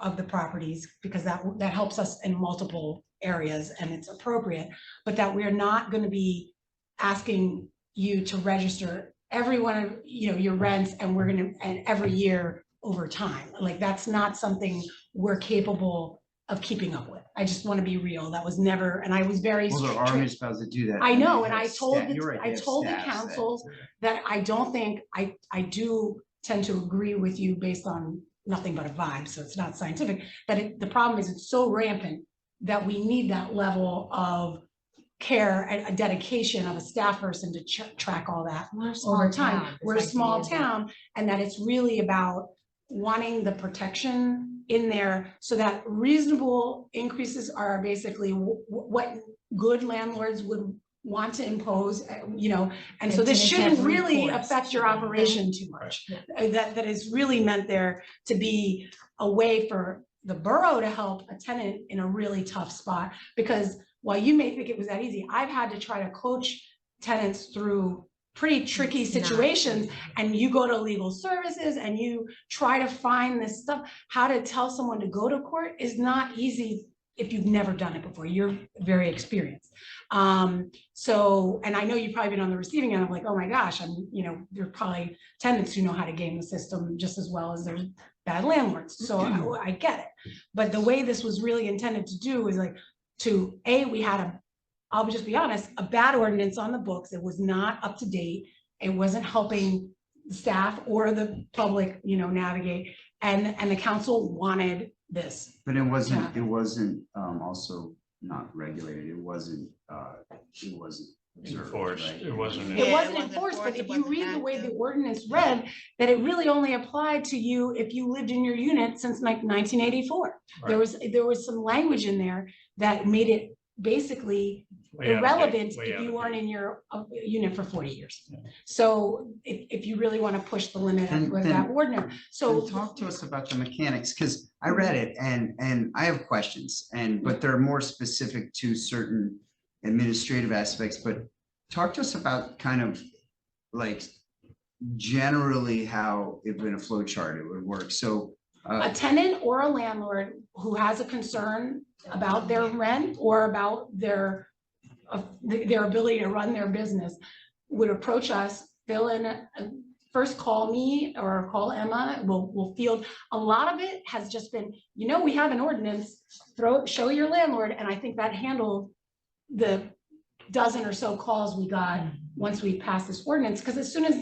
of the properties, because that helps us in multiple areas and it's appropriate, but that we're not going to be asking you to register every one of, your rents, and and every year over time. Like, that's not something we're capable of keeping up with. I just want to be real. That was never, and I was very
Well, there are
strict.
municipalities that do that.
I know,
they
and
have
I told
staff-
the-
you're right,
I
they have
told the
staffs that
councils
do that.
that I don't think, I do tend to agree with you based on nothing but a vibe, so it's not scientific, that the problem is it's so rampant that we need that level of care and a dedication of a staff person to track all that
We're a
over
small
time.
town.
We're a
This
small
idea that-
town, and that it's really about wanting the protection in there so that reasonable increases are basically what good landlords would want to impose, and so this
tenants
shouldn't
have
really
recourse
affect
to
your
them.
operation too much.
Yeah.
That is really meant there to be a way for the borough to help a tenant in a really tough spot, because while you may think it was that easy, I've had to try to coach tenants through pretty tricky
It's not
situations,
easy.
and you go to legal services and you try to find this stuff. How to tell someone to go to court is not easy if you've never done it before. You're very experienced. And I know you've probably been on the receiving end of like, oh my gosh, there are probably tenants who know how to game the system just as well as there's bad landlords. So I get it. But the way this was really intended to do is like, we had I'll just be honest, a bad ordinance on the books. It was not up to date. It wasn't helping the staff or the public, navigate. And the council wanted this.
But it wasn't also not regulated. It wasn't
enforced.
Right.
It wasn't.
It
Yeah,
wasn't
it wasn't
enforced, but
enforced,
if
it
you
wasn't
read the way the
active.
ordinance read, that it really only applied to you if you lived in your unit since like 1984. There
Right.
was some language in there that made it basically
Way out of date,
irrelevant
way
if
out
you
of
weren't
date.
in your unit for 40 years.
Yeah.
So if you really want to push the limit with
Then-
that ordinance,
So
so.
talk to us about the mechanics, because I read it and I have questions but they're more specific to certain administrative aspects, but talk to us about kind of like generally how if in a flow chart it would work. So
A tenant or a landlord who has a concern about their rent or about their ability to run their business would approach us, fill in, first call me or call Emma, we'll field. A lot of it has just been, we have an ordinance, show your landlord, and I think that handled the dozen or so calls we got once we passed this ordinance, because as soon as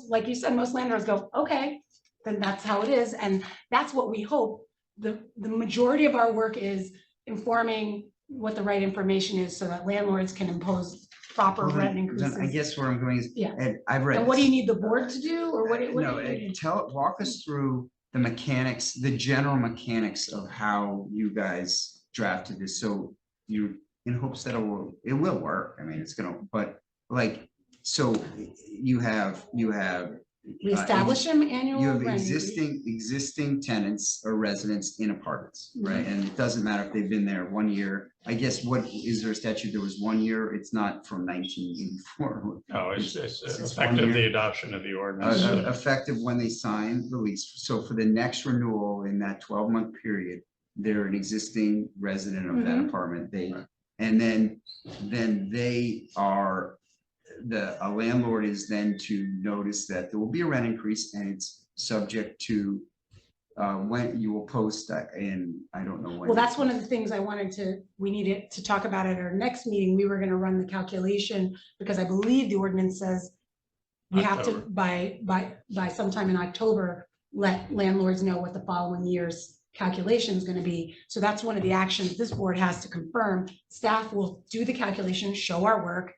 like you said, most landlords go, okay, then that's how it is, and that's what we hope. The majority of our work is informing what the right information is so that landlords can impose proper
well,
rent
then I
increases.
guess where I'm going is,
Yeah.
and I've read.
And what do you need the board to do, or what?
No, walk us through the mechanics, the general mechanics of how you guys drafted this. So you, in hopes that it will work. I mean, it's gonna, but like, so you have.
We establish them annual
You have
rent increase.
existing tenants or residents in apartments, right? And it doesn't matter if they've been there 1 year. I guess what, is there a statute that was 1 year? It's not from 1984.
No, it's
It's 1
effective
year.
the adoption of the ordinance.
Effective when they sign the lease. So for the next renewal in that 12-month period, they're an existing resident of that apartment. And then they are, a landlord is then to notice that there will be a rent increase and it's subject to when you will post in, I don't know when.
Well, that's one of the things we needed to talk about at our next meeting. We were gonna run the calculation, because I believe the ordinance says we have to, by sometime in October, let landlords know what the following year's calculation is gonna be. So that's one of the actions this board has to confirm. Staff will do the calculation, show our work,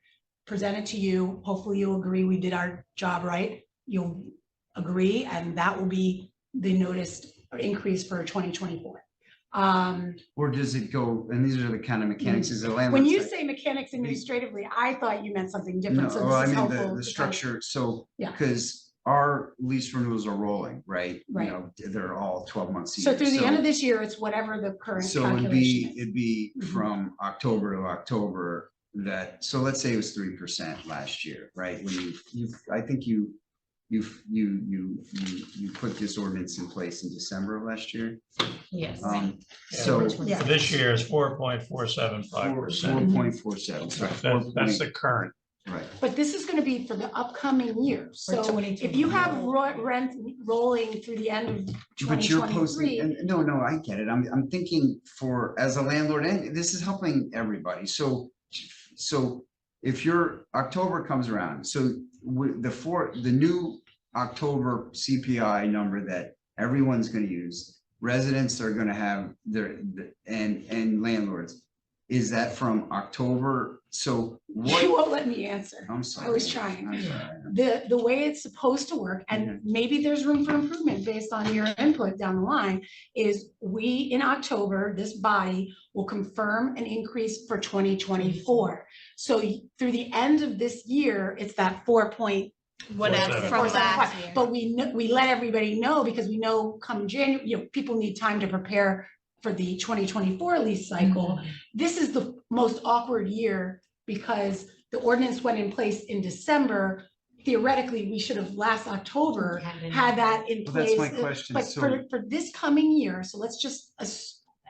present it to you. Hopefully you'll agree we did our job right. You'll agree, and that will be the noticed increase for 2024.
Or does it go, and these are the kind of mechanics, is the landlord.
When you say mechanics administratively, I thought you meant something
No,
different, so
well, I
this is
mean,
helpful.
the structure, so,
Yeah.
because our lease renewals are rolling, right?
Right.
They're all 12 months. a
So
year.
through the end of this year, it's whatever the current
So
calculation is.
it'd be
Mhm.
from October to October so let's say it was 3% last year, right? When I think you put this ordinance in place in December of last year.
Yes.
Um,
Yeah,
so
Yeah.
For this year is 4.475%.
4.47, so
That's the current.
right.
But this is gonna be for the upcoming year.
For
So if you have rent rolling through the end of
But you're posting,
2023.
and no, I get it. I'm thinking as a landlord, and this is helping everybody. So if your October comes around, so the new October CPI number that everyone's gonna use, residents are gonna have and landlords, is that from October? So
You
what?
won't let me answer.
I'm sorry.
I was trying.
I'm sorry.
The way it's supposed to work, and maybe there's room for improvement based on your input down the line, is in October, this body will confirm an increase for 2024. So through the end of this year, it's that 4.475.
Whatever from last year.
But we let everybody know, because we know come January, people need time to prepare for the 2024 lease cycle. This is the most awkward year because the ordinance went in place in December. Theoretically, we should have last October had that in
Well,
place.
that's my question.
But
So
for this coming year, so let's just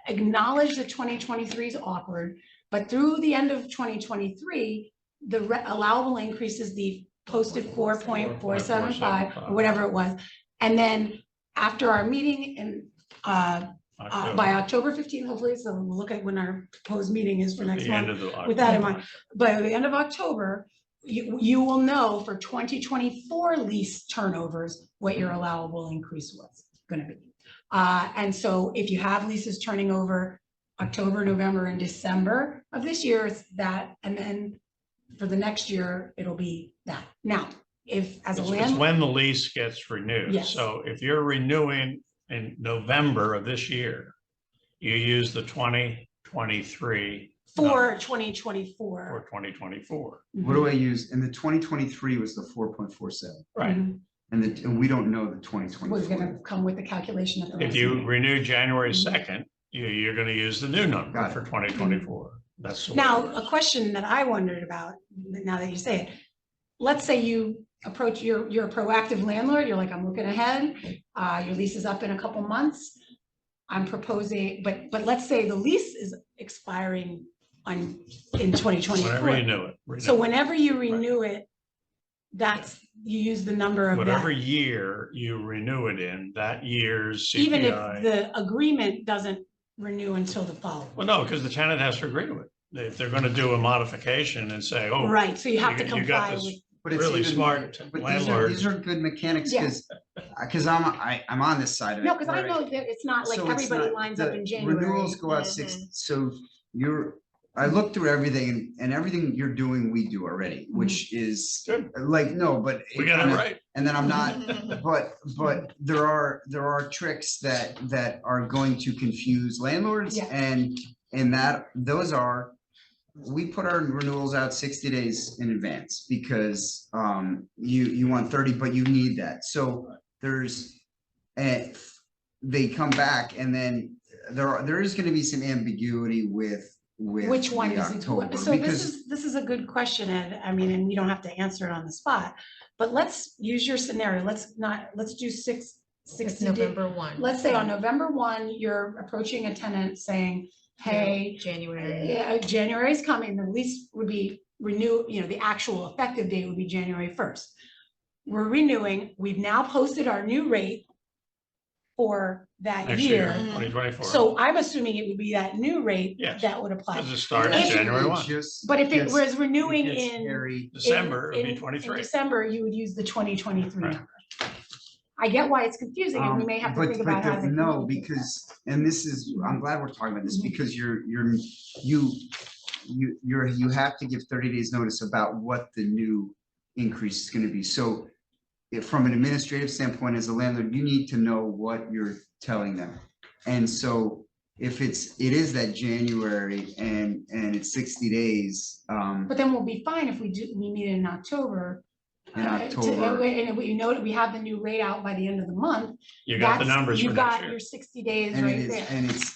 acknowledge that 2023 is awkward, but through the end of 2023, the allowable increase is the posted 4.475 or whatever it was. And then after our meeting in by October 15th, hopefully, so we'll look at when our proposed meeting is for next month. With that in mind, by the end of October, you will know for 2024 lease turnovers, what your allowable increase was gonna be. And so if you have leases turning over October, November, and December of this year, it's that, and then for the next year, it'll be that. Now, if as a
It's
landlord,
when the lease gets renewed.
Yes.
So if you're renewing in November of this year, you use the 2023
for
numbers
2024.
for 2024.
What do I use? And the 2023 was the 4.47.
Right.
Mhm.
And we don't know the
We're
2024.
gonna come with the calculation at the
If
last
you
meeting.
renew January
Mhm.
2nd, you're going to use the new number
Got it.
for 2024. That's the way it
Now,
works.
a question that I wondered about, now that you say it, let's say you approach, you're a proactive landlord, you're like, I'm looking ahead, your lease is up in a couple months. I'm proposing, but let's say the lease is expiring in 2024.
Whenever you knew it.
So
renew it.
whenever you renew it, you use the number of
Whatever
that.
year you renew it in, that year's
Even if
CPI.
the agreement doesn't renew until the following.
Well, no, because the tenant has to agree to it. If they're going to do a modification and say, oh,
Right, so you have to
you got
comply
this
with,
But it's
really
even-
smart
But
landlords.
these are good mechanics
Yeah.
because I'm on this side of it.
no, because I
where
know that it's not like
so it's
everybody
not-
lines up
the
in January.
Renewals go out so I looked through everything and everything you're doing, we do already, which is
Good.
like, no, but.
We got it right.
And then I'm not, but there are tricks that are going to confuse landlords
Yeah.
and that those are, we put our renewals out 60 days in advance because you want 30, but you need that. So there's, they come back and then there is going to be some ambiguity with
Which one
the
is it?
October,
So
because
this is a good question, Ed. I mean, and you don't have to answer it on the spot. But let's use your scenario. Let's do 60
It's
day-
November 1.
Let's say on November 1, you're approaching a tenant saying, hey,
January.
January is coming, the lease would be renewed, the actual effective date would be January 1st. We're renewing, we've now posted our new rate for that
Next year,
year.
2024.
So I'm assuming it would be that new rate
Yes.
that would apply.
Because it starts
If-
January 1.
But if it
gets-
was renewing
it gets
in.
very-
December, it'd be
in
23.
December, you would use the 2023
Right.
number. I get why it's confusing and we may have to
But-
think
but
about how to.
no,
communicate that.
because, and this is, I'm glad we're talking about this,
Mhm.
because you have to give 30 days notice about what the new increase is gonna be. So if from an administrative standpoint, as a landlord, you need to know what you're telling them. And so if it is that January and it's 60 days,
But then we'll be fine if we meet in October.
In
to-
October.
And we know that we have the new rate out by the end of the month.
You got the
that's-
numbers for
You
next
got
year.
your 60 days
and it
right
is,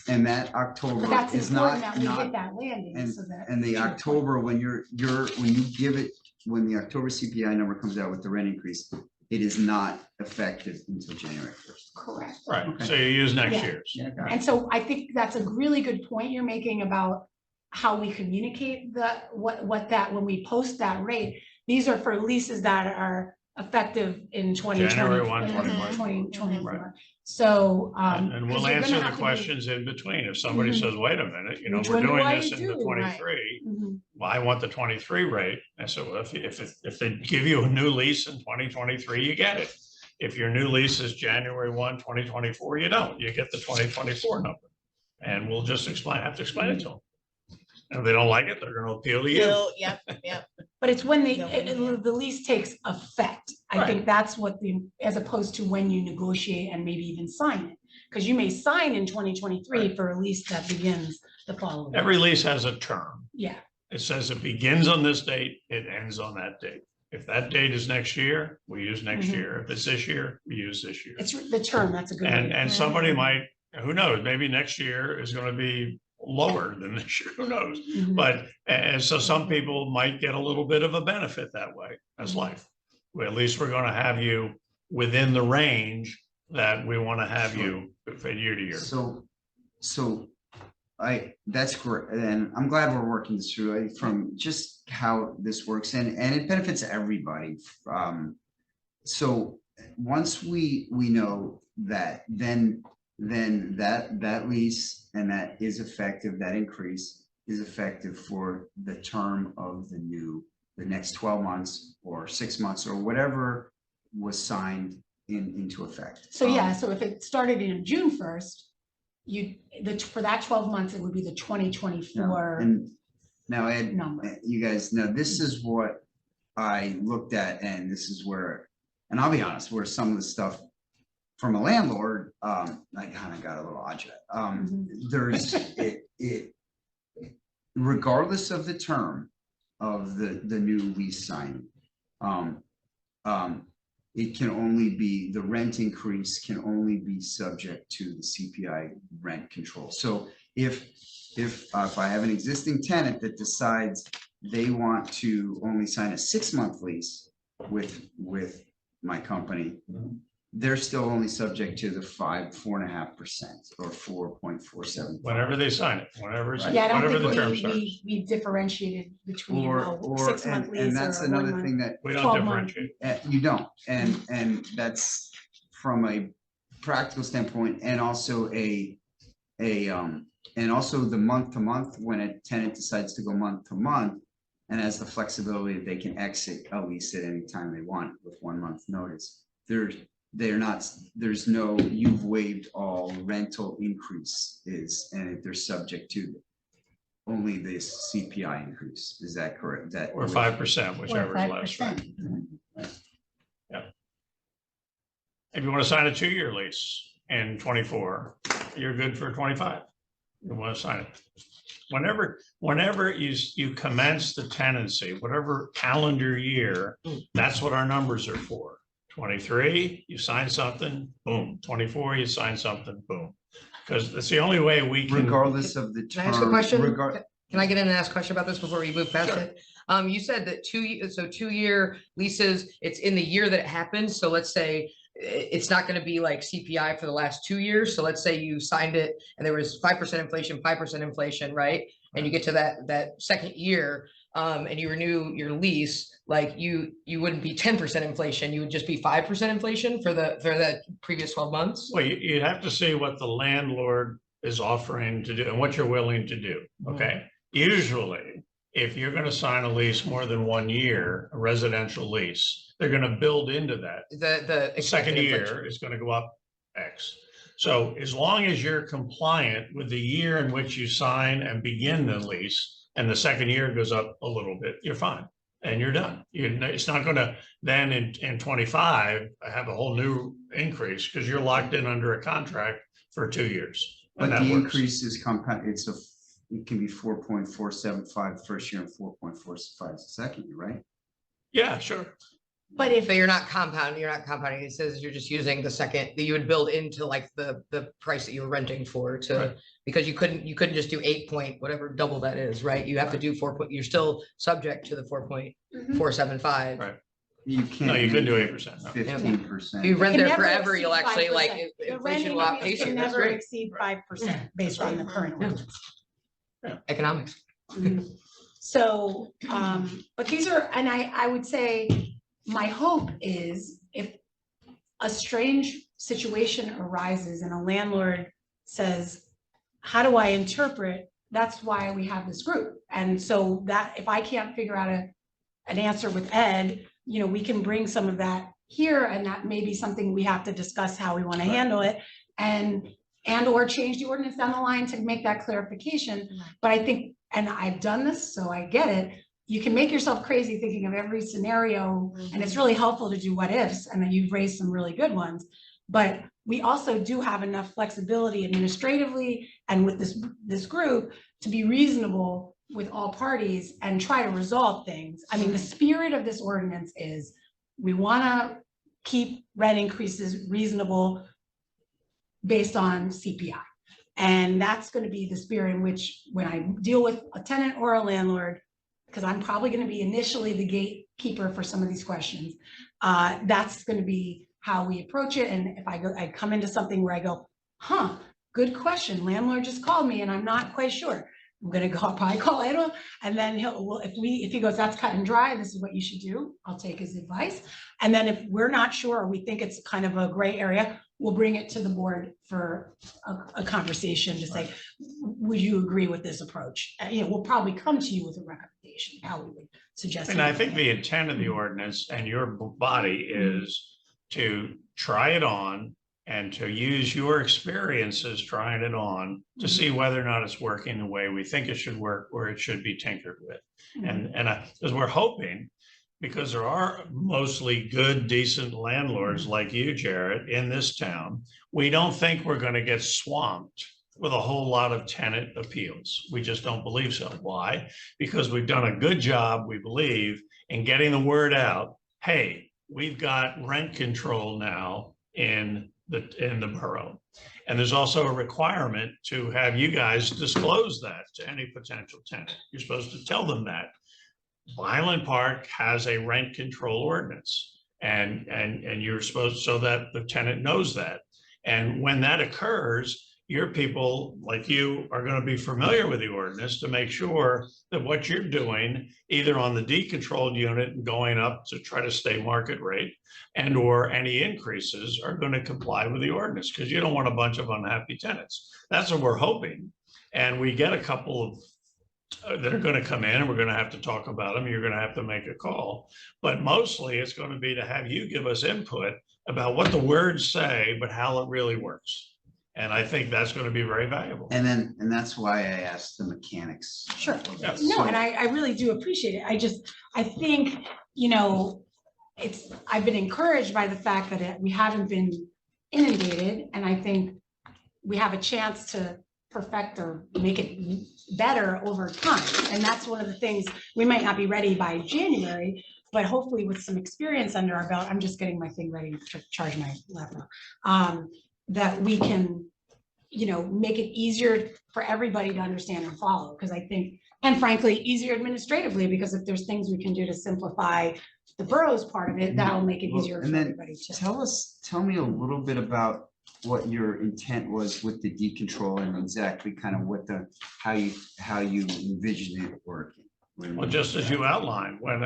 there.
and that October
But that's
is
important
not,
that we
not
hit that landing
and-
so that.
And the
to your point.
October, when when you give it, when the October CPI number comes out with the rent increase, it is not effective until January 1st.
Correct.
Right,
Okay.
so you use next
Yeah.
year's.
Yeah, got it.
And so I think that's a really good point you're making about how we communicate what that, when we post that rate, these are for leases that are effective in 2020.
January 1,
2024. So,
And
'cause
we'll
you're gonna
answer the
have to be-
questions in between. If somebody
Mhm.
says, wait a minute,
Which
we're
one do
doing
I
this in the
do?
23.
Mhm.
Well, I want the 23 rate. And so if they give you a new lease in 2023, you get it. If your new lease is January 1, 2024, you don't. You get the 2024 number. And we'll just have to explain it to them. And if they don't like it, they're going to appeal to you.
Yep.
But it's when
Yeah.
the lease takes effect. I think that's what as opposed to when you negotiate and maybe even sign it. Because you may sign in 2023 for a lease that begins the following. year.
Every lease has a term.
Yeah,
It says it begins on this date, it ends on that date. If that date is next year, we use next
Mhm.
year. If it's this year, we use this year.
it's the term, that's a good. way.
And somebody might, who knows, maybe next year is gonna be lower than this year, who knows?
Mhm.
But, and so some people might get a little bit of a benefit that way. That's life. Well, at least we're gonna have you within the range that we wanna have you for year to year.
So that's correct. And I'm glad we're working this through from just how this works and it benefits everybody. So once we know that, then that lease and that is effective, that increase is effective for the term of the next 12 months or 6 months or whatever was signed into effect.
So yeah, so if it started in June 1st, for that 12 months, it would be the
Yeah,
2024.
And Now, Ed,
number.
you guys know, this is what I looked at, and this is where, and I'll be honest, where some of the stuff from a landlord, I kind of got a little odd. There's, it, regardless of the term of the new lease signing, it can only be, the rent increase can only be subject to the CPI rent control. So if I have an existing tenant that decides they want to only sign a 6-month lease with my company, they're still only subject to the 4.5% or 4.47.
Whenever they sign it, whenever,
Right.
Yeah, I don't
whatever the term
think
starts.
we differentiated between a
Or,
6-month lease
and that's
or a
another
1
thing
month.
that
We don't
12 month.
differentiate.
you don't, and that's from a practical standpoint, and also and also the month to month, when a tenant decides to go month to month and has the flexibility that they can exit a lease at any time they want with 1 month notice. There's no, you've waived all rental increases, and they're subject to only this CPI increase. Is that correct? That
Or 5%, whichever is less.
5%.
Right? If you want to sign a 2-year lease in 24, you're good for 25. You want to sign it. Whenever you commence the tenancy, whatever calendar year, that's what our numbers are for. 23, you sign something, boom. 24, you sign something, boom. Because that's the only way we can.
regardless of the
Can
term.
I ask a question?
regard-
Can I get in and ask a question about this before we move past
Sure.
it? You said that 2-year leases, it's in the year that it happens. So let's say it's not going to be like CPI for the last 2 years. So let's say you signed it and there was 5% inflation, right? And you get to that second year, and you renew your lease, like you wouldn't be 10% inflation, you would just be 5% inflation for the previous 12 months.
Well, you have to see what the landlord is offering to do and what you're willing to do, okay? Usually, if you're gonna sign a lease more than 1 year, a residential lease, they're gonna build into that.
The
The second
expected
year
inflation.
is gonna go up X. So as long as you're compliant with the year in which you sign and begin the lease, and the second year goes up a little bit, you're fine. And you're done. It's not gonna then in 25 have a whole new increase because you're locked in under a contract for 2 years.
But
And that
the
works.
increase is compound, it can be 4.475 first year and 4.45 second year, right?
Yeah, sure.
But if
But you're not compounding, it says you're just using the second, that you would build into like the price that you were renting for
Right.
because you couldn't just do 8 point, whatever double that is, right? You have to do 4 point, you're still subject to the 4.475.
Right.
You can't.
No, you could do
make it
8%. No.
15%.
If you rent
Can
there
never
forever, you'll
exceed
actually like,
5%. The
inflation
renting
will outpace
increase
you.
can
That's
never
great.
exceed 5% based on the current
Yeah.
ordinance.
Economics.
So, but these are, and I would say, my hope is if a strange situation arises and a landlord says, how do I interpret? That's why we have this group. And so that if I can't figure out an answer with Ed, we can bring some of that here, and that may be something we have to discuss how we want to handle it and or change the ordinance down the line to make that clarification. But I think, and I've done this, so I get it. You can make yourself crazy thinking of every scenario, and it's really helpful to do what ifs, and then you've raised some really good ones. But we also do have enough flexibility administratively and with this group to be reasonable with all parties and try to resolve things. I mean, the spirit of this ordinance is we want to keep rent increases reasonable based on CPI. And that's going to be the spirit in which when I deal with a tenant or a landlord, because I'm probably going to be initially the gatekeeper for some of these questions, that's going to be how we approach it. And if I come into something where I go, good question, landlord just called me and I'm not quite sure, I'm going to probably call Edwin, and then if he goes, that's cut and dry, this is what you should do, I'll take his advice. And then if we're not sure, or we think it's kind of a gray area, we'll bring it to the board for a conversation to say, would you agree with this approach? We'll probably come to you with a recommendation, how we would suggest.
And I think the intent of the ordinance and your body is to try it on and to use your experiences trying it on to see whether or not it's working the way we think it should work or it should be tinkered with. And because we're hoping, because there are mostly good, decent landlords like you, Jared, in this town, we don't think we're going to get swamped with a whole lot of tenant appeals. We just don't believe so. Why? Because we've done a good job, we believe, in getting the word out. Hey, we've got rent control now in the borough. And there's also a requirement to have you guys disclose that to any potential tenant. You're supposed to tell them that. Highland Park has a rent control ordinance, and you're supposed, so that the tenant knows that. And when that occurs, your people like you are going to be familiar with the ordinance to make sure that what you're doing, either on the decontrolled unit and going up to try to stay market rate, and or any increases are going to comply with the ordinance, because you don't want a bunch of unhappy tenants. That's what we're hoping. And we get a couple of that are going to come in, and we're going to have to talk about them. You're going to have to make a call, but mostly it's going to be to have you give us input about what the words say, but how it really works. And I think that's going to be very valuable.
And that's why I asked the mechanics.
Sure.
Yes.
No, and I really do appreciate it. I think, you know, I've been encouraged by the fact that we haven't been inundated, and I think we have a chance to perfect or make it better over time. And that's one of the things, we might not be ready by January, but hopefully with some experience under our belt, I'm just getting my thing ready to charge my laptop. That we can, you know, make it easier for everybody to understand and follow. Because I think, and frankly, easier administratively, because if there's things we can do to simplify the borough's part of it, that'll make it
Well,
easier
and
for
then
everybody to.
Tell me a little bit about what your intent was with the decontrol and exactly kind of what how you envision it working.
Well, just as you outlined, when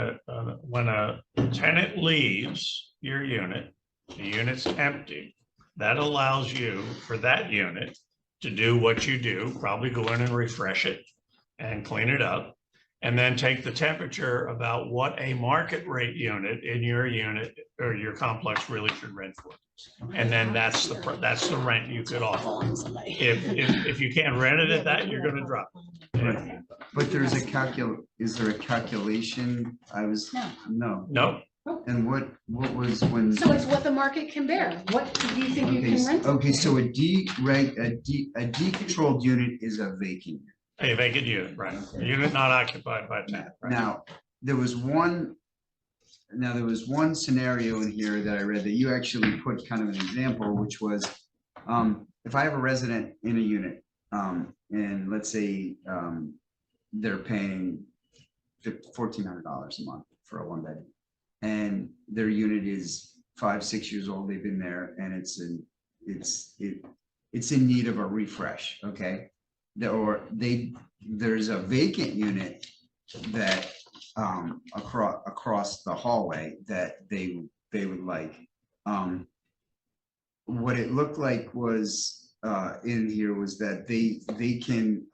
a tenant leaves your unit, the unit's empty. That allows you, for that unit, to do what you do, probably go in and refresh it and clean it up, and then take the temperature about what a market rate unit in your unit or your complex really should rent for. And then that's the rent you could offer. If you can't rent it at that, you're gonna drop it.
But there's is there a calculation? No.
No,
And what was when?
So it's what the market can bear. What do you think you can rent?
Okay, so a decontrolled unit is a vacant unit.
a vacant unit, right? A unit not occupied by tenant. Right?
Now, there was one scenario in here that I read that you actually put kind of an example, which was if I have a resident in a unit, and let's say they're paying $1,400 a month for a one bedroom, and their unit is 5-6 years old, they've been there, and it's in need of a refresh. Okay, there's a vacant unit that across the hallway that they would like. What it looked like was in here was that they can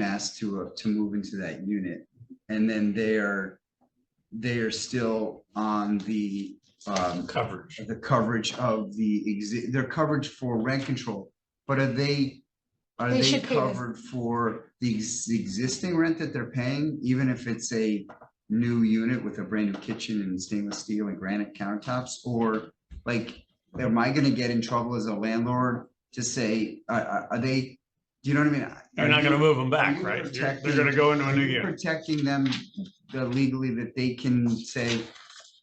ask to move into that unit, and then they are still on the
Coverage.
the coverage of their coverage for rent control, but are they
should pay this.
covered for the existing rent that they're paying, even if it's a new unit with a brand new kitchen and stainless steel and granite countertops? Or like, am I gonna get in trouble as a landlord to say, are they, do you know what I mean?
You're not gonna move them back,
you
right?
protecting-
They're gonna go into a
are
new
you
unit.
protecting them legally, that they can say,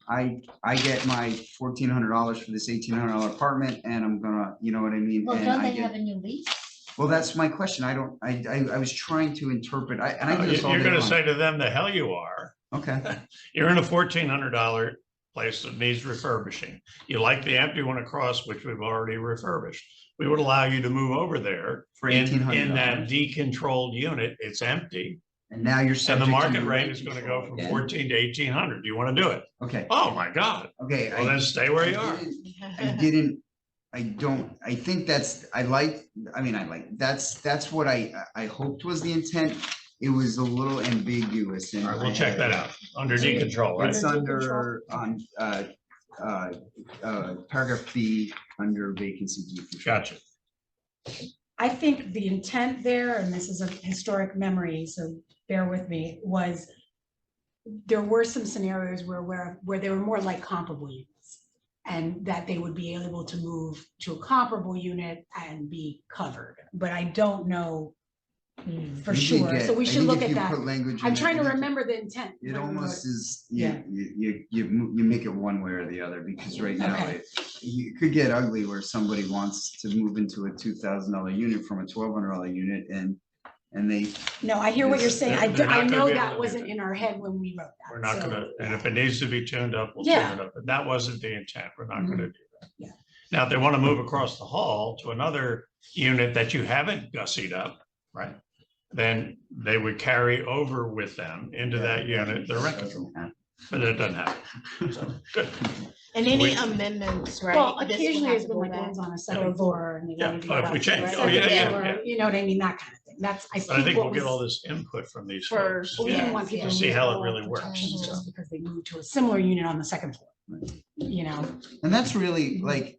I get my $1,400 for this $1,800 apartment, and I'm gonna, you know what I mean?
Well,
And
don't
I
they
get-
have a new lease?
Well, that's my question. I was trying to interpret, and I do this all
You're
day
gonna
long.
say to them, the hell you are.
Okay,
You're in a $1,400 place that needs refurbishing. You like the empty one across, which we've already refurbished. We would allow you to move over there
for
in
$1,800.
that decontrolled unit. It's empty.
And now you're
And
subject
the
to
market
new
rate
rent
is gonna
control
go from
again.
14 to 1,800. Do you wanna do it?
Okay,
Oh, my God.
okay.
Well, then stay where you are.
I think that's what I hoped was the intent. It was a little ambiguous. And
All right, we'll check that out under decontrol, right?
It's under, paragraph B under vacancy decontrol.
Gotcha.
I think the intent there, and this is a historic memory, so bear with me, was there were some scenarios where they were more like comparable units. And that they would be able to move to a comparable unit and be covered, but I don't know for
You did
sure,
get-
so we
I
should
think
look
if
at
you
that.
put language in
I'm
there,
trying to
you can-
remember the intent.
It
when we
almost
wrote
is,
Yeah.
you make it one way or the other, because right now
Okay.
it could get ugly where somebody wants to move into a $2,000 unit from a $1,200 unit and they,
No, I hear what you're saying.
They're not
I
gonna
know
be able to
that
do
wasn't
that.
in our head when we wrote that.
We're not
so-
gonna, and if it needs to be tuned up, we'll tune
Yeah.
it up, but that wasn't the intent. We're not gonna do that.
Yeah.
Now, if they want to move across the hall to another unit that you haven't gussied up, right? Then they would carry over with them into that unit, the rent control, but that doesn't happen. So, good.
And any
We-
amendments, right?
Well,
this will
occasionally
have
it's
to
been
go
like
back.
ones on a second floor and they
Yeah,
want to do
oh, if
that.
we change,
right?
oh, yeah,
Second
yeah,
floor,
yeah.
You know what I mean? That kind of thing. That's, I
But I
think
think
what
we'll get all
was,
this input from these
For-
folks.
we didn't
Yeah.
want people to
See
lose
how it
all
really works.
protections just because they moved to a similar unit on the second floor. You know,
and that's really like,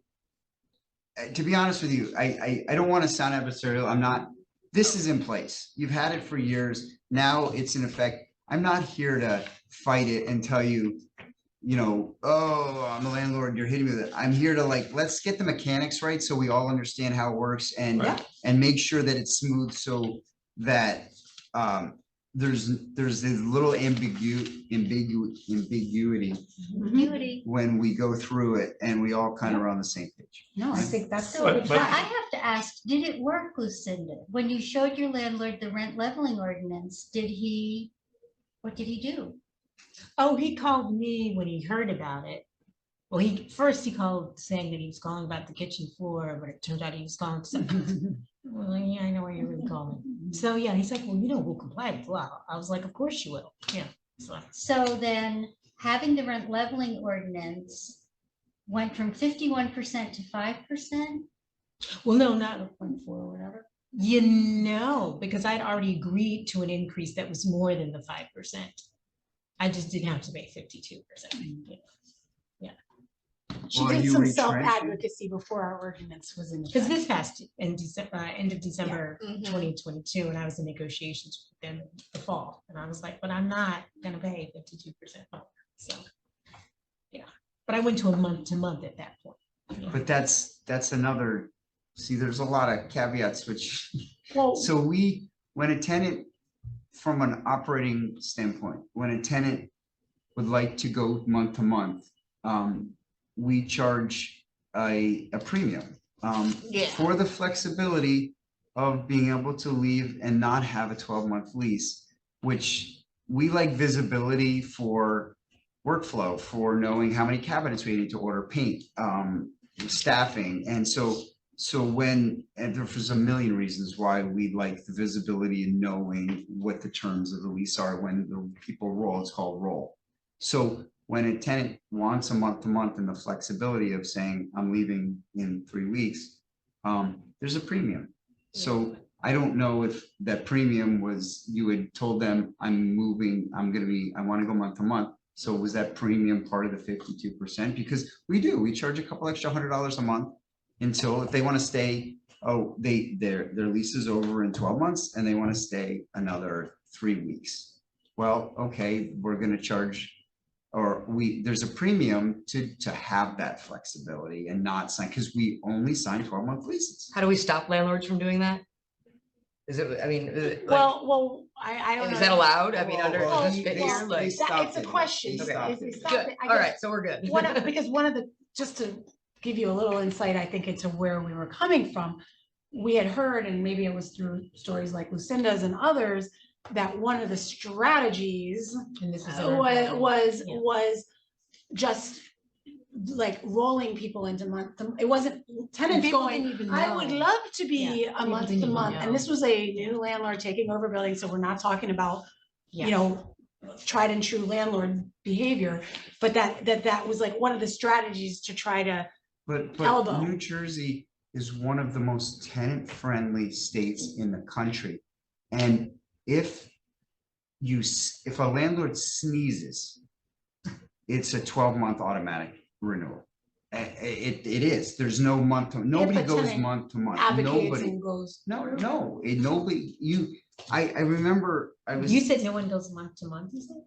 to be honest with you, I don't want to sound adversarial. I'm not, this is in place. You've had it for years. Now it's in effect. I'm not here to fight it and tell you, oh, I'm a landlord, you're hitting me with it. I'm here to like, let's get the mechanics right so we all understand how it works and
Right.
and make sure that it's smooth so that there's this little ambiguity
Beauty.
when we go through it and we all kind of are on the same page.
no, I think that's.
So
But-
I have to ask, did it work, Lucinda? When you showed your landlord the rent leveling ordinance, what did he do?
Oh, he called me when he heard about it. Well, he called saying that he was calling about the kitchen floor, but it turned out he was calling something. Well, yeah, I know what you're really calling. So, yeah, he's like, well, we'll comply with law. I was like, of course you will. Yeah. So,
So then having the rent leveling ordinance went from 51% to 5%?
well, no, not a 0.4 or whatever. Because I'd already agreed to an increase that was more than the 5%. I just didn't have to pay 52%.
She
Well,
did
you
some
retrenching?
self-advocacy before our ordinance was in.
Because
effect.
this passed in December, end of December
Mhm.
2022, and I was in negotiations with them in the fall, and I was like, but I'm not gonna pay 52% more, so. Yeah, but I went to a month to month at that point.
But that's another, see, there's a lot of caveats, which,
Well,
so when a tenant, from an operating standpoint, when a tenant would like to go month to month, we charge a premium.
Yeah.
For the flexibility of being able to leave and not have a 12-month lease, which we like visibility for workflow, for knowing how many cabinets we need to order, paint, staffing. And so there's a million reasons why we like the visibility and knowing what the terms of the lease are when the people roll, it's called roll. So when a tenant wants a month to month and the flexibility of saying, I'm leaving in 3 weeks, there's a premium. So I don't know if that premium was, you had told them, I'm moving, I want to go month to month. So was that premium part of the 52%? Because we charge a couple extra $100 a month until if they want to stay, their lease is over in 12 months and they want to stay another 3 weeks. Well, okay, we're going to charge, there's a premium to have that flexibility and not sign, because we only sign 12-month leases.
How do we stop landlords from doing that? Is it, I mean, is it like,
well, I don't know.
is that allowed? I mean, under
Well,
this
they-
fit
they-
here,
they
like,
stopped
It's a
it.
question.
They
Okay.
stopped
If we
it.
stop
good,
it, I
all
guess-
right, so we're good.
Because one of the, just to give you a little insight, I think into where we were coming from. We had heard, and maybe it was through stories like Lucinda's and others, that one of the strategies
And this is.
was just like rolling people into month. It wasn't tenants
people
going,
didn't even
I would
know.
love to be
Yeah,
a
people
month
didn't
to
even
month.
know.
And this was a new landlord taking over building. So we're not talking about,
Yeah.
you know, tried and true landlord behavior, but that was like one of the strategies to try to,
But
Elbow.
New Jersey is one of the most tenant-friendly states in the country. And if a landlord sneezes, it's a 12-month automatic renewal. It is, there's no month to, nobody
the
goes
tenant
month to month,
Advocates
nobody,
and goes.
no, nobody, I remember, I was,
You said no one goes month to month, you said?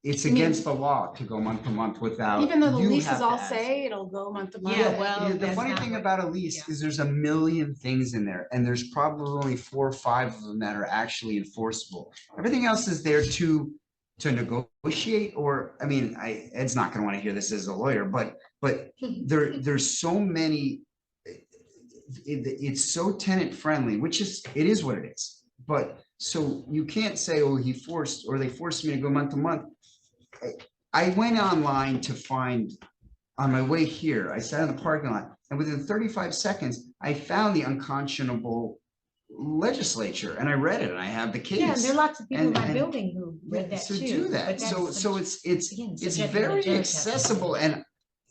it's
You mean-
against the law to go month to month without.
Even though the
you
leases
have to
all
ask.
say it'll go month to month.
Yeah, well,
The
that's
funny
not
thing
what-
about a lease
yeah.
is there's a million things in there, and there's probably only 4 or 5 of them that are actually enforceable. Everything else is there to negotiate, or, I mean, Ed's not gonna wanna hear this as a lawyer, but there's so many. It's so tenant friendly, which it is what it is. But so you can't say, oh, they forced me to go month to month. I went online to find, on my way here, I sat in the parking lot, and within 35 seconds, I found the unconscionable legislature, and I read it, and I have the case.
Yeah, and there are lots of people in my
And-
building who read that
So
too.
do
but
that. So
that's
it's
again,
it's
subject to the
very
judge has to-
accessible, and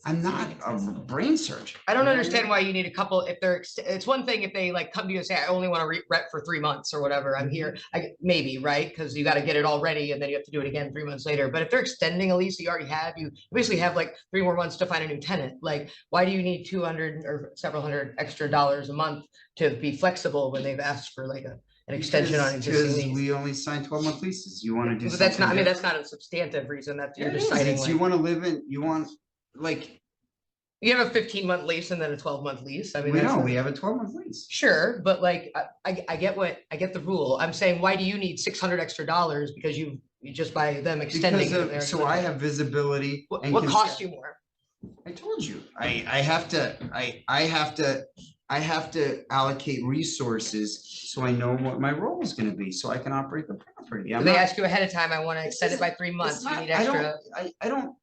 I'm not a brain surgeon.
I don't understand why you need a couple, if they're, it's one thing if they like come to you and say, I only want to rent for 3 months or whatever, I'm here, maybe, right? Because you got to get it all ready and then you have to do it again 3 months later. But if they're extending a lease that you already have, you basically have like 3 more months to find a new tenant. Like, why do you need 200 or several hundred extra dollars a month to be flexible when they've asked for like an extension on existing
Because
lease?
we only sign 12-month leases. You want to do
But that's not, I
something
mean, that's not a substantive reason that you're
different. It is.
deciding.
It's you
Like,
want to live in, you want, like,
you have a 15-month lease and then a 12-month lease. I mean,
we
that's
know,
not-
we have a 12-month lease.
Sure, but like, I get the rule. I'm saying, why do you need 600 extra dollars because you just by them extending?
Because
it, they're
so
gonna-
I have visibility.
What,
and
what
cons-
cost you more?
I told you, I have to allocate resources so I know what my role is gonna be, so I can operate the property. I'm
They
not-
ask you ahead of time, I want to extend it by 3
it's
months. You
not-
need
I don't-
extra.
I don't,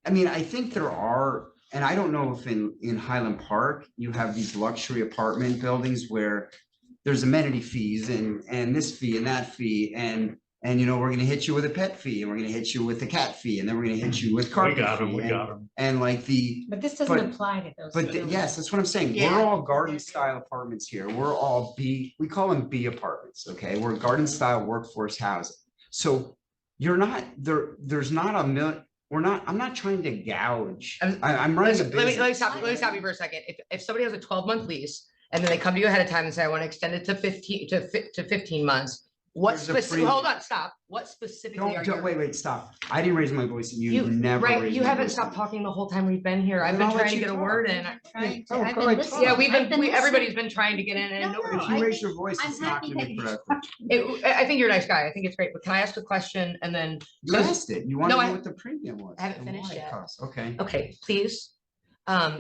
I mean, I think there are, and I don't know if in Highland Park, you have these luxury apartment buildings where there's amenity fees and this fee and that fee, and you know, we're gonna hit you with a pet fee, and we're gonna hit you with a cat fee, and then we're gonna hit you with
We
carpet
got them,
fee,
we
and-
got them.
And like
But this doesn't
but-
apply to those.
But
buildings.
yes, that's what I'm saying. We're
Yeah.
all garden style apartments here. We're all we call them B apartments, okay? We're garden style workforce housing. So you're not there's not a I'm not trying to gouge.
I'm-
I'm running a
Let
business.
me stop you for a second. If somebody has a 12-month lease and then they come to you ahead of time and say, I want to extend it to 15 months, what
There's a
specific,
free-
hold on, stop. What specifically are
Don't,
you?
wait, stop. I didn't raise my voice. You never
Right,
raised
you
my
haven't
voice.
stopped talking the whole time we've been here. I've
Then
been
I'll let
trying to
you
get a
talk.
word in.
I've
Oh,
been
go ahead,
listening.
talk.
Yeah,
I've been
everybody's
listening.
been trying to get in and
No,
nobody.
no,
If you
I
raise
think-
your voice,
I'm
it's not
happy
gonna
that
be
you-
productive.
I think you're a nice guy. I think it's great, but can I ask a question and then?
You
so-
asked it. You want to
No,
know
I-
what the premium was.
I haven't
and
finished
why it
yet.
costs. Okay.
Okay, please.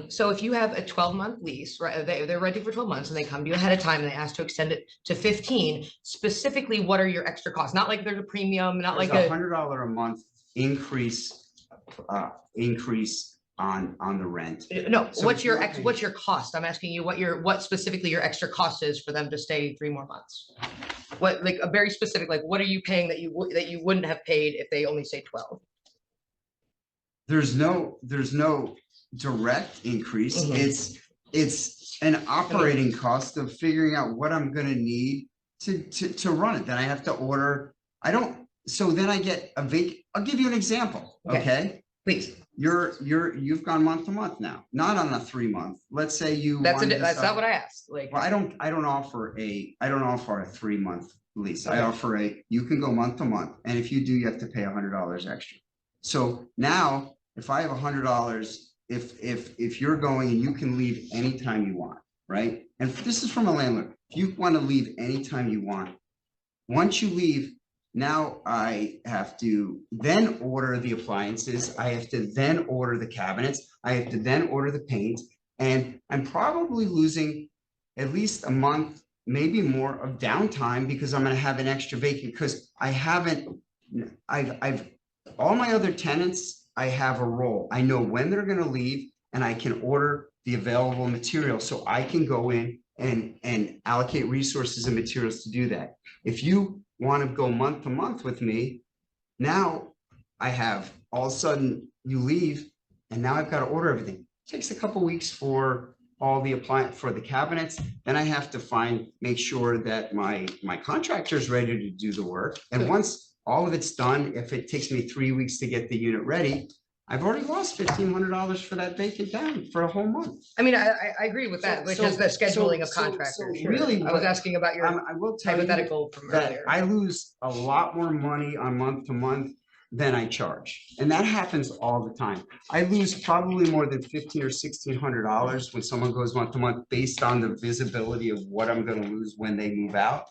So if you have a 12-month lease, right, they're renting for 12 months and they come to you ahead of time and they ask to extend it to 15, specifically, what are your extra costs? Not like there's a premium, not like
There's
a,
$100 a month increase on the rent.
no,
So
what's
if
your,
you're paying-
what's your cost? I'm asking you what specifically your extra cost is for them to stay 3 more months? What, like a very specific, like what are you paying that you wouldn't have paid if they only say 12?
There's no direct increase.
Mhm.
It's an operating cost of figuring out what I'm gonna need to run it. Then I have to order. So then I get I'll give you an example,
Okay.
okay?
Please,
You've gone month to month now, not on a 3-month. Let's say you.
that's
wanted to
not
sell-
what I asked, like.
Well, I don't offer a 3-month lease. I
Okay.
offer you can go month to month, and if you do, you have to pay $100 extra. So now, if I have $100, if you're going and you can leave anytime you want, right? And this is from a landlord. If you want to leave anytime you want, once you leave, now I have to then order the appliances. I have to then order the cabinets. I have to then order the paint, and I'm probably losing at least a month, maybe more of downtime because I'm gonna have an extra vacant because I've all my other tenants, I have a role. I know when they're gonna leave and I can order the available material so I can go in and allocate resources and materials to do that. If you want to go month to month with me, now I have all of a sudden you leave and now I've got to order everything. It takes a couple weeks for all the for the cabinets. Then I have to make sure that my contractor is ready to do the work. And once all of it's done, if it takes me 3 weeks to get the unit ready, I've already lost $1,500 for that vacant town for a whole month.
I mean, I agree with that, which is the scheduling of
so
contractors. sure.
really
I was
what-
asking about your
I will tell you
hypothetical from
that
earlier.
I lose a lot more money on month to month than I charge. And that happens all the time. I lose probably more than $1,500 or $1,600 when someone goes month to month based on the visibility of what I'm gonna lose when they move out.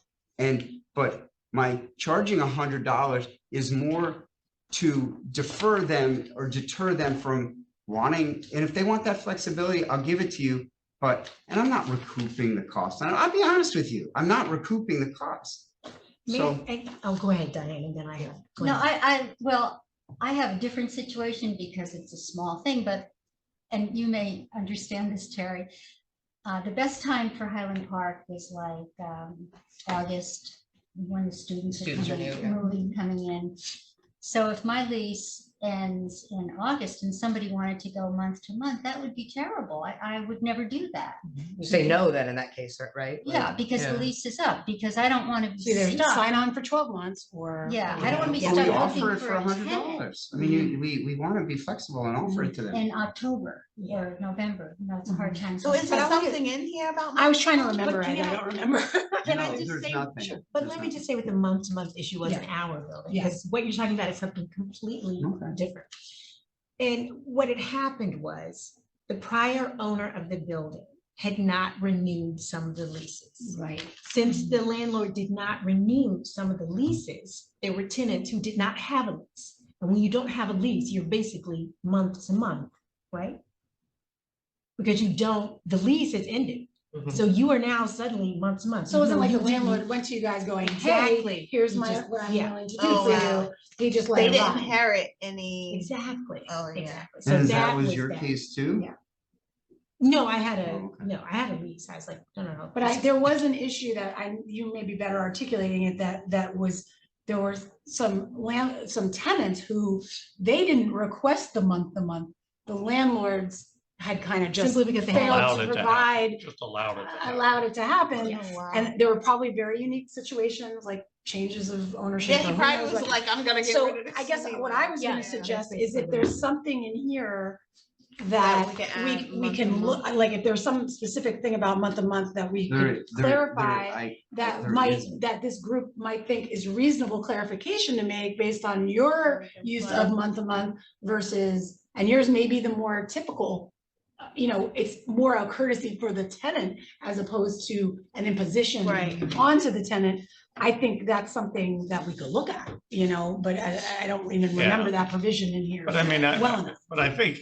But my charging $100 is more to defer them or deter them from wanting, and if they want that flexibility, I'll give it to you. And I'm not recouping the cost. And I'll be honest with you, I'm not recouping the cost. So,
Oh, go ahead, Diane, and then I have. go
No,
ahead.
well, I have a different situation because it's a small thing, and you may understand this, Terry. The best time for Highland Park is like August, when the students are
Students are
coming in. So if my lease ends in August and somebody wanted to go month to month, that would be terrible. I would never do that.
You say no then in that case, right?
Yeah,
Like,
because the
yeah.
lease is up, because I don't want to
So either
be stuck.
sign on for 12 months or.
Yeah, I don't want to be
or
stuck
we
looking
offer it
for
for
a
$100.
tenant
I mean, we want to be flexible and offer it to them.
in October or November. You know, it's a hard time.
So is there
But I wanted-
something in here about?
I was trying to
month
remember
But
it.
can
I
I-
don't remember.
Can I
No,
just
there's
say,
nothing.
but
There's
let me
nothing.
just say with the month-to-month issue was
Yeah.
in our building,
Yes.
because what you're talking about is something completely
Okay.
different. And what had happened was the prior owner of the building had not renewed some of the leases.
Right.
Since the landlord did not renew some of the leases, there were tenants who did not have a lease. And when you don't have a lease, you're basically month to month, right? Because the lease has ended.
Mhm.
So you are now suddenly month to month.
So it wasn't like the
You didn't-
landlord went to you guys going, hey,
Exactly.
here's
He
my,
just-
what I'm
yeah.
willing to do
Oh,
for
wow.
you. He just
They
let it
didn't
ride.
inherit any.
Exactly.
Oh, yeah.
Exactly. So
And that was
was
your
that.
case too?
Yeah. No, I had
Oh, okay.
no, I had a lease. I was like, no.
But there was an issue that you may be better articulating it, there were some tenants who, they didn't request the month. The landlords had kind of just
Simply because they had.
Allowed
failed
it
to
to
provide,
Just allowed it. to happen.
allowed it to happen.
Yes.
Oh, wow.
And there were probably very unique situations, like changes of ownership.
Yeah,
or
he
who
probably
knows
was
what.
like, I'm gonna get
So
rid of this.
I guess
anyway.
what I was
Yeah,
gonna
yeah,
suggest
that's
is if
basically
there's something in here
That
that
we can
we
add
we
month to
can look,
month.
like if there's some specific thing about month to month that we could clarify, that
there
might,
isn't.
that this group might think is reasonable clarification to make based on your use of month to month versus, and yours may be the more typical. It's more a courtesy for the tenant as opposed to an imposition
Right.
onto the tenant. I think that's something that we could look at, but I don't even remember that provision in here.
But I mean,
well enough.
but I think,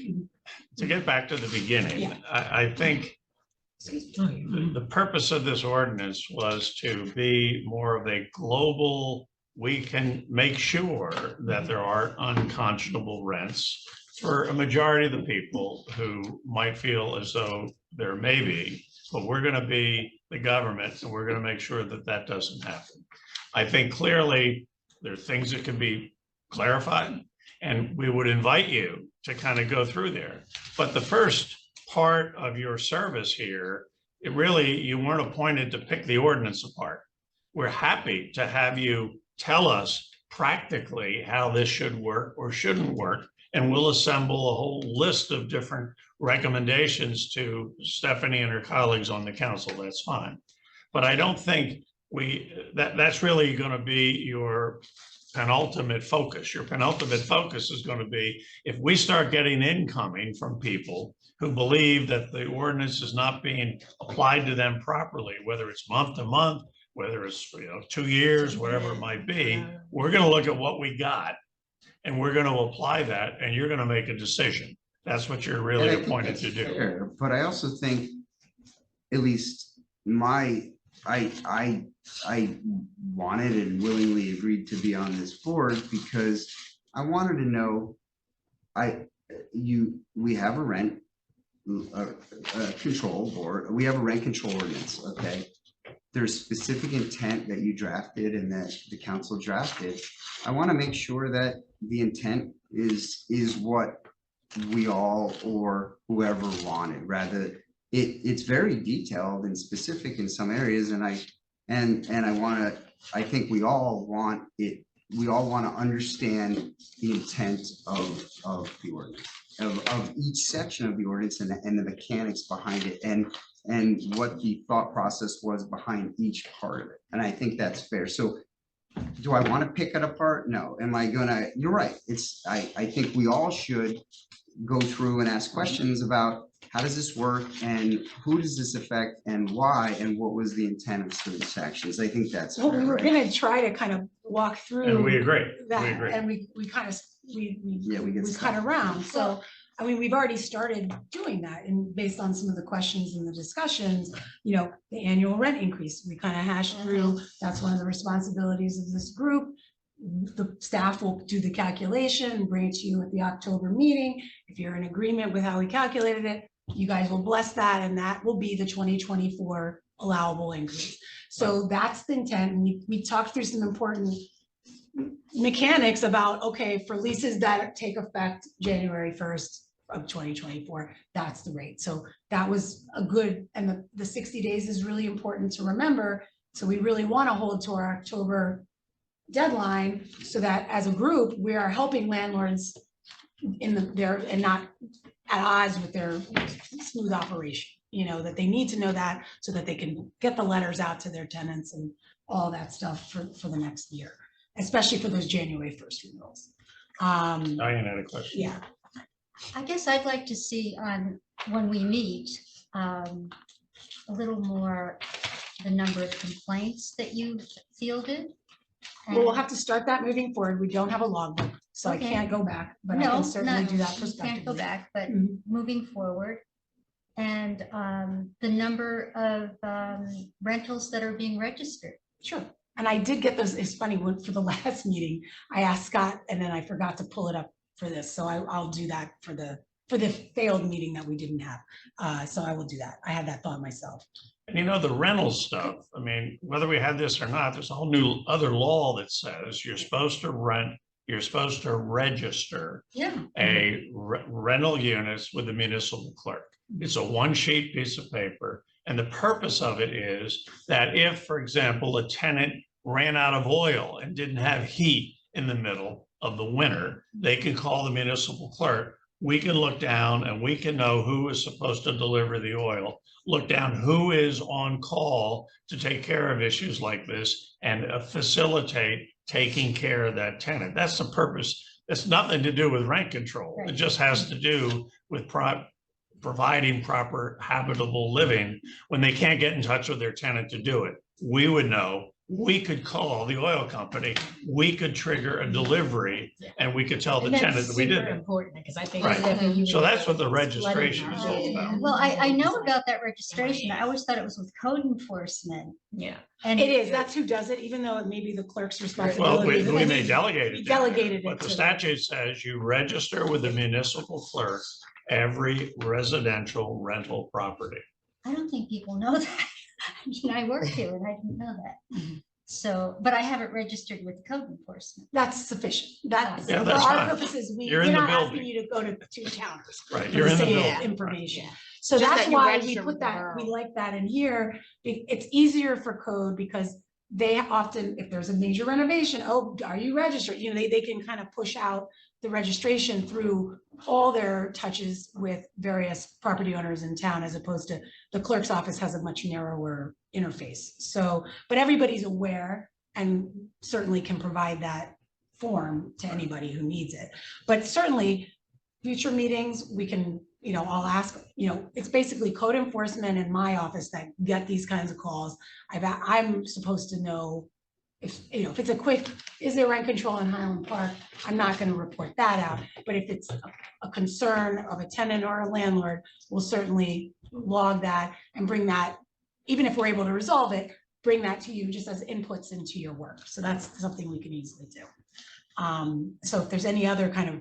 to get back to the beginning,
Yeah.
I think
Oh, yeah.
the purpose of this ordinance was to be more of a global, we can make sure that there are unconscionable rents for a majority of the people who might feel as though there may be, but we're going to be the government and we're going to make sure that that doesn't happen. I think clearly there are things that can be clarified, and we would invite you to kind of go through there. But the first part of your service here, you weren't appointed to pick the ordinance apart. We're happy to have you tell us practically how this should work or shouldn't work, and we'll assemble a whole list of different recommendations to Stephanie and her colleagues on the council. That's fine. But I don't think that's really going to be your penultimate focus. Your penultimate focus is going to be, if we start getting incoming from people who believe that the ordinance is not being applied to them properly, whether it's month to month, whether it's 2 years, whatever it might be, we're going to look at what we got and we're going to apply that, and you're going to make a decision. That's what you're really
And I think
appointed to
that's
do.
fair, but I also think, at least I wanted and willingly agreed to be on this board because I wanted to know, we have a rent control board, we have a rent control ordinance, okay? There's specific intent that you drafted and that the council drafted. I want to make sure that the intent is what we all or whoever wanted, rather it's very detailed and specific in some areas, and I think we all want it we all want to understand the intent of the ordinance, of each section of the ordinance and the mechanics behind it and what the thought process was behind each part of it. And I think that's fair. So do I want to pick it apart? No. Am I gonna, you're right. I think we all should go through and ask questions about how does this work and who does this affect and why and what was the intent of certain sections? I think that's
Well, we
fair,
were
right?
gonna try to kind of walk through.
And we agree, we
that,
agree.
and we kind of,
Yeah, we get
we
stuck.
cut around, so, I mean, we've already started doing that, and based on some of the questions and the discussions, you know, the annual rent increase, we kind of hashed through, that's one of the responsibilities of this group. The staff will do the calculation and bring it to you at the October meeting. If you're in agreement with how we calculated it, you guys will bless that, and that will be the 2024 allowable increase. So that's the intent, and we talked through some important mechanics about, okay, for leases that take effect January 1st of 2024, that's the rate. So that was a good, and the 60 days is really important to remember. So we really want to hold to our October deadline so that as a group, we are helping landlords in their, and not at odds with their smooth operation, you know, that they need to know that so that they can get the letters out to their tenants and all that stuff for the next year, especially for those January 1st renewals.
Diane had a question.
Yeah,
I guess I'd like to see on, when we meet, a little more the number of complaints that you've fielded.
well, we'll
and-
have to start that moving forward. We don't have a logbook, so I
Okay.
can't go back, but I
No,
can certainly
not-
do that
you can't go
prospectively.
back, but
Mhm.
moving forward. And the number of rentals that are being registered.
Sure. And I did get those, it's funny, for the last meeting, I asked Scott and then I forgot to pull it up for this. So I'll do that for the failed meeting that we didn't have. So I will do that. I had that thought myself.
And you know, the rental stuff, I mean, whether we had this or not, there's a whole new other law that says you're supposed to rent, you're supposed to register
Yeah.
a rental units with the municipal clerk. It's a one-sheet piece of paper. And the purpose of it is that if, for example, a tenant ran out of oil and didn't have heat in the middle of the winter, they can call the municipal clerk. We can look down and we can know who is supposed to deliver the oil, look down who is on call to take care of issues like this and facilitate taking care of that tenant. That's the purpose. It's nothing to do with rent control. It
Right.
just has to do with providing proper habitable living when they can't get in touch with their tenant to do it. We would know, we could call the oil company, we could trigger a delivery and we could tell the
And that's
tenant that we did
super
it.
important, because I think.
Right.
definitely you
So
would
that's what the
let 'em
registration is all
know.
about.
Well, I know about that registration. I always thought it was with code enforcement.
Yeah.
And
It is, that's who does it, even though it may be the clerk's
Well,
responsibility.
we may delegate
We
it.
delegated
But
it
the
to
statute says you register with the municipal clerk every residential rental property.
I don't think people know that. I mean, I work here and I didn't know that.
Mhm.
So, but I have it registered with code enforcement.
That's sufficient. That,
Yeah,
for
that's
our
fine.
purposes,
You're
we're
in the
not asking
building.
you to go to two towns.
Right,
for
you're
the
in the
same
building.
information.
Yeah.
So
Just
that's
that you
why we
register
put
with the
that, we
borough.
like that in here. It's easier for code because they often, if there's a major renovation, oh, are you registered? You know, they can kind of push out the registration through all their touches with various property owners in town, as opposed to the clerk's office has a much narrower interface. So, but everybody's aware and certainly can provide that form to anybody who needs it. But certainly, future meetings, we can, you know, I'll ask, you know, it's basically code enforcement in my office that get these kinds of calls. I'm supposed to know if, you know, if it's a quick, is there rent control in Highland Park? I'm not gonna report that out. But if it's a concern of a tenant or a landlord, we'll certainly log that and bring that, even if we're able to resolve it, bring that to you just as inputs into your work. So that's something we can easily do. So if there's any other kind of,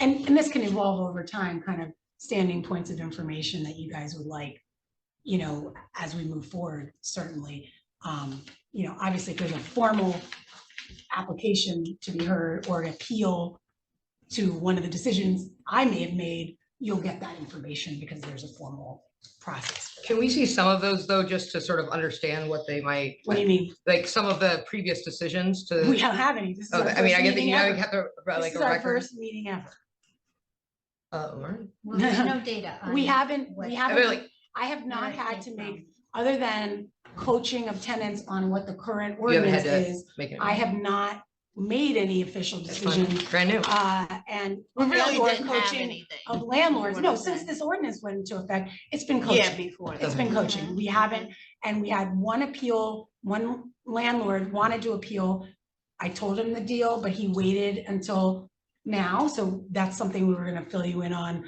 and this can evolve over time, kind of standing points of information that you guys would like, you know, as we move forward, certainly. You know, obviously, if there's a formal application to be heard or an appeal to one of the decisions I may have made, you'll get that information because there's a formal process.
Can we see some of those though, just to sort of understand what they might,
What do you mean?
like some of the previous decisions to?
We don't have any. This is our
Okay, I mean,
first
I get that
meeting
you know, you
ever.
have to,
This
like
is
a
our
record.
first meeting ever.
Alright.
Well, there's no data.
We
on
haven't,
what-
we
I mean,
haven't,
like,
I have not
where it
had
came
to make,
from.
other than coaching of tenants on what the current
you haven't had
ordinance
to
is,
make it.
I have not made any official
It's fine.
decision.
Brand new.
And
We really
landlord
didn't have
coaching
anything.
of landlords.
what
No,
I'm
since
saying.
this ordinance went into effect, it's been
Yeah,
coaching.
before.
It's been coaching. We haven't, and we had one appeal, one landlord wanted to appeal. I told him the deal, but he waited until now. So that's something we were gonna fill you in on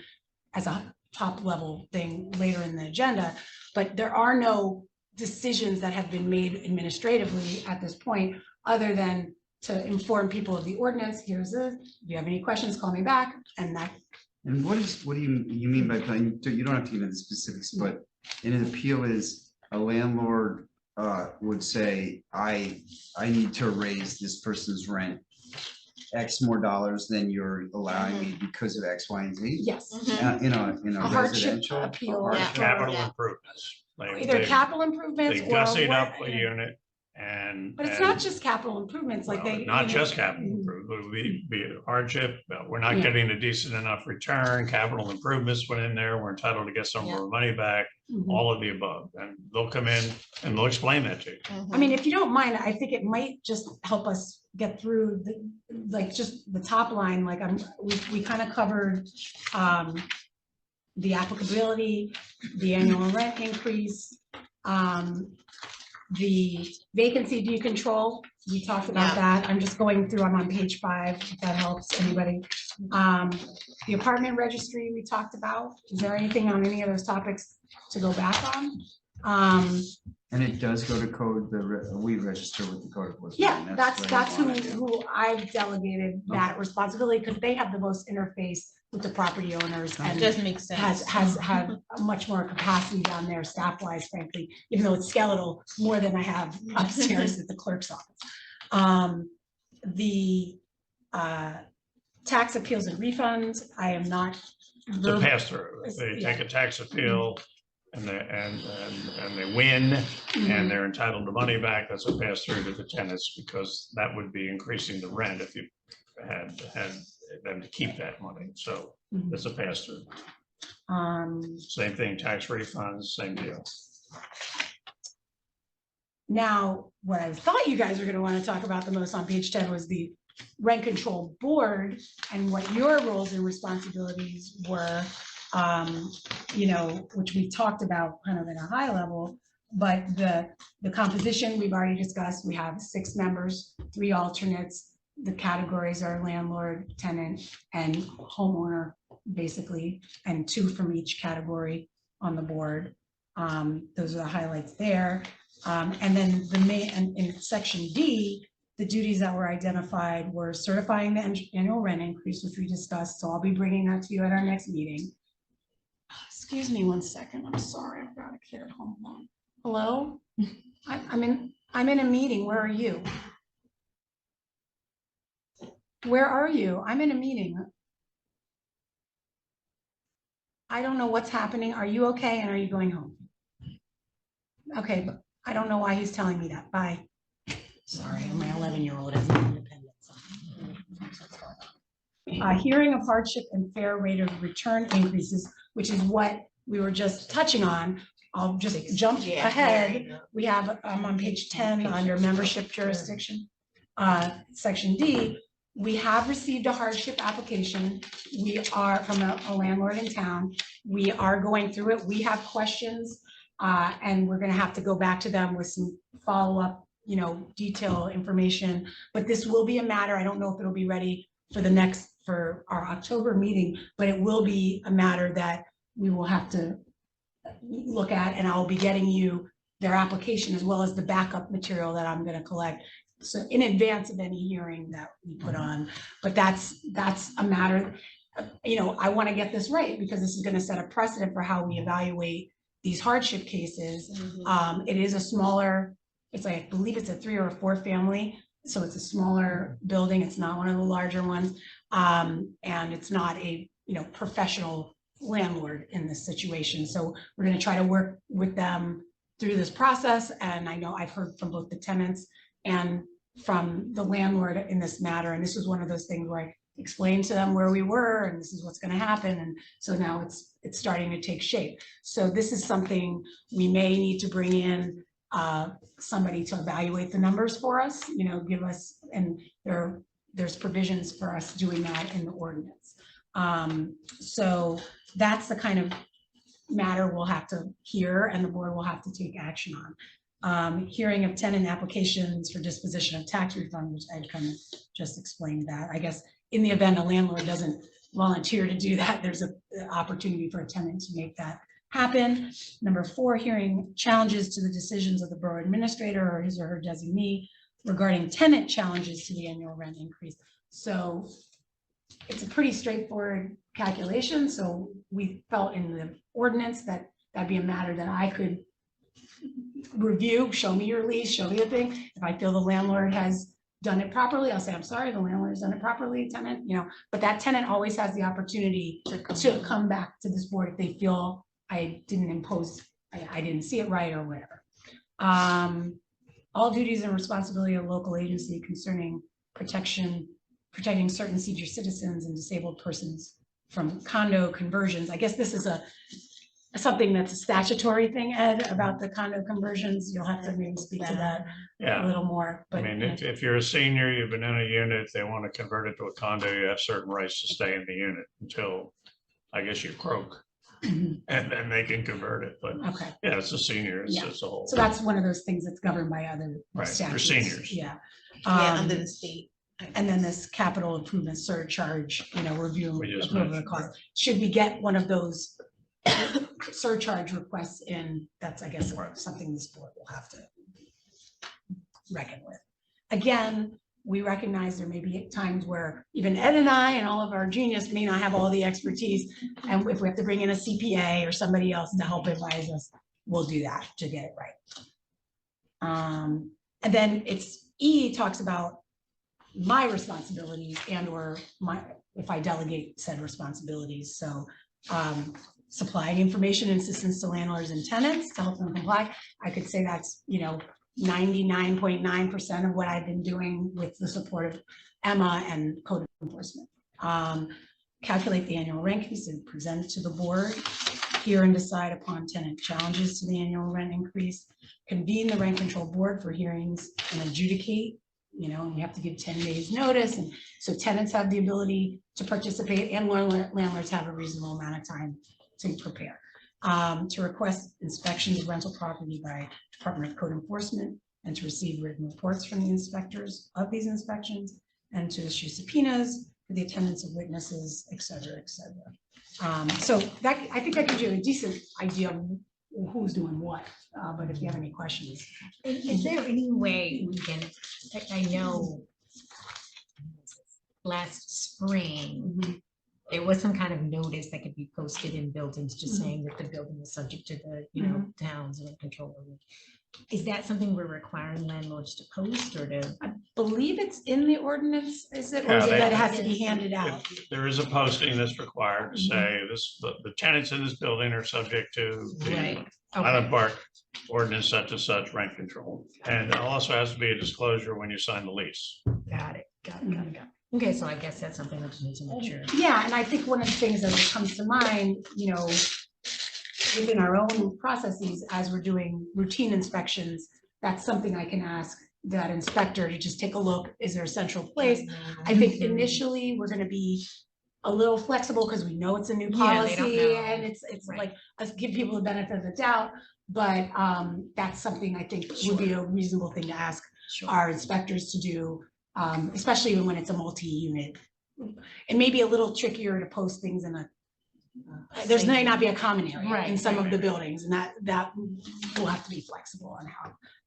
as a top level thing later in the agenda. But there are no decisions that have been made administratively at this point, other than to inform people of the ordinance. Here's if you have any questions, call me back. And that,
And what do you mean by playing? You don't have to give me the specifics, but in an appeal is a landlord would say, I need to raise this person's rent X more dollars than you're allowing me because of X, Y, and Z.
yes,
In a
A hardship
residential.
appeal.
a
Yeah.
hardship-
Capital
Yeah.
improvements.
either capital improvements
They
or.
gussied
what-
up a unit and.
But it's
and-
not just capital improvements, like
well,
they.
Not
you know,
just capital
mhm.
improvement, would be a hardship, we're not
Yeah.
getting a decent enough return, capital improvements went in there, we're entitled to get some of
Yeah.
our money back,
Mhm.
all of the above, and they'll come in and they'll explain that to you.
I mean, if you don't mind, I think it might just help us get through the, like, just the top line, like we kind of covered the applicability, the annual rent increase, the vacancy decontrol, we talked about that. I'm just going through, I'm on page 5, if that helps anybody. The apartment registry we talked about. Is there anything on any of those topics to go back on?
And it does go to code, we register with the code enforcement.
Yeah,
and
that's
what I wanna do.
who I've delegated that responsibility, because they have the most interface with the property owners
It
and
does make sense.
has had much more capacity down there staff wise, frankly, even though it's skeletal, more than I have upstairs at the clerk's office. The tax appeals and refunds, I am not.
It's a pass through,
It's-
they
yeah.
take a tax appeal and they win,
Mhm.
and they're entitled to money back, that's a pass through to the tenants, because that would be increasing the rent if you had them to keep that money, so
Mhm.
it's a pass through.
Um,
Same thing, tax refunds, same deal.
Now, what I thought you guys were gonna wanna talk about the most on page 10 was the rent control board and what your roles and responsibilities were. You know, which we talked about kind of at a high level, but the composition we've already discussed. We have 6 members, 3 alternates. The categories are landlord, tenant, and homeowner, basically, and 2 from each category on the board. Those are the highlights there. And then the main, and in section D, the duties that were identified were certifying the annual rent increase, which we discussed, so I'll be bringing that to you at our next meeting. Excuse me 1 second, I'm sorry, I've got a kid at home. Hello? I'm in a meeting, where are you? Where are you? I'm in a meeting. I don't know what's happening, are you okay, and are you going home? Okay, but I don't know why he's telling me that. Bye. Sorry, my 11-year-old has no independence. Hearing of hardship and fair rate of return increases, which is what we were just touching on. I'll just jump
Yeah,
ahead.
yeah.
We have, on page 10, under membership jurisdiction, section D, we have received a hardship application. We are from a landlord in town. We are going through it. We have questions. And we're gonna have to go back to them with some follow-up, you know, detail information. But this will be a matter, I don't know if it'll be ready for our October meeting, but it will be a matter that we will have to look at, and I'll be getting you their application as well as the backup material that I'm gonna collect. So in advance of any hearing that we put on, but that's a matter, you know, I wanna get this right, because this is gonna set a precedent for how we evaluate these hardship cases. It is a smaller, it's like, I believe it's a 3 or a 4 family, so it's a smaller building, it's not one of the larger ones. And it's not a, you know, professional landlord in this situation. So we're gonna try to work with them through this process. And I know I've heard from both the tenants and from the landlord in this matter. And this was one of those things where I explained to them where we were and this is what's gonna happen. And so now it's starting to take shape. So this is something we may need to bring in somebody to evaluate the numbers for us, give us, and there's provisions for us doing that in the ordinance. So that's the kind of matter we'll have to hear and the board will have to take action on. Hearing of tenant applications for disposition of tax refund, which I kind of just explained that. I guess in the event a landlord doesn't volunteer to do that, there's an opportunity for a tenant to make that happen. Number 4, hearing challenges to the decisions of the borough administrator or his or her designee regarding tenant challenges to the annual rent increase. So it's a pretty straightforward calculation. So we felt in the ordinance that that'd be a matter that I could review, show me your lease, show me the thing. If I feel the landlord has done it properly, I'll say, I'm sorry, the landlord has done it properly, tenant, but that tenant always has the opportunity to come back to this board if they feel I didn't impose, I didn't see it right or whatever. All duties and responsibility of local agency concerning protecting certain senior citizens and disabled persons from condo conversions. I guess this is something that's a statutory thing, Ed, about the condo conversions. You'll have to maybe speak to that a
Yeah,
little more.
I
But
mean, if you're a senior, you've been in a unit, they want to convert it to a condo, you have certain rights to stay in the unit until, I guess, you croak. And then they can convert it, but
okay,
yeah, it's a senior,
Yeah.
it's a whole.
so that's one of those things that's governed by other
Right, for
statutes.
seniors.
Yeah.
Yeah, under
Um,
the state.
And then this capital improvement surcharge, review
We just
approval of the
mentioned,
cost. Should we get one of those surcharge requests in, that's, I guess, something this board will have to reckon with. Again, we recognize there may be times where even Ed and I and all of our genius may not have all the expertise. And if we have to bring in a CPA or somebody else to help advise us, we'll do that to get it right. And then E talks about my responsibilities and or if I delegate said responsibilities. So supplying information and assistance to landlords and tenants to help them comply. I could say that's, 99.9% of what I've been doing with the support of Emma and code enforcement. Calculate the annual rent increase and present it to the board. Hear and decide upon tenant challenges to the annual rent increase. Convene the rent control board for hearings and adjudicate. And we have to give 10 days notice. And so tenants have the ability to participate and landlords have a reasonable amount of time to prepare. To request inspections of rental property by Department of Code Enforcement and to receive written reports from the inspectors of these inspections and to issue subpoenas for the attendance of witnesses, et cetera, et cetera. So that, I think that gives you a decent idea of who's doing what, but if you have any questions.
Is there any way we can, I know last spring, there was some kind of notice that could be posted in buildings just saying that the building is subject to the, town's rent control. Is that something we're requiring landlords to post or to?
I believe it's in the ordinance, is it, or is
Yeah,
it that it
they-
has to be handed out?
There is a posting that's required to say this, the tenants in this building are subject to the
Right.
Highland
Okay.
Park ordinance such and such rent control. And it also has to be a disclosure when you sign the lease.
Got it. Okay, so I guess that's something that just needs to make sure.
Yeah, and I think one of the things that comes to mind, within our own processes, as we're doing routine inspections, that's something I can ask that inspector to just take a look. Is there a central place? I think initially we're gonna be a little flexible because we know it's a new
Yeah, they don't
policy
know.
and it's
Right.
like, let's give people the benefit of the doubt. But that's something I think would be a reasonable thing to ask
Sure.
our inspectors to do, especially when it's a multi-unit. It may be a little trickier to post things in there's may not be a common area in
Right,
some
right,
of the buildings, and that will have to be flexible on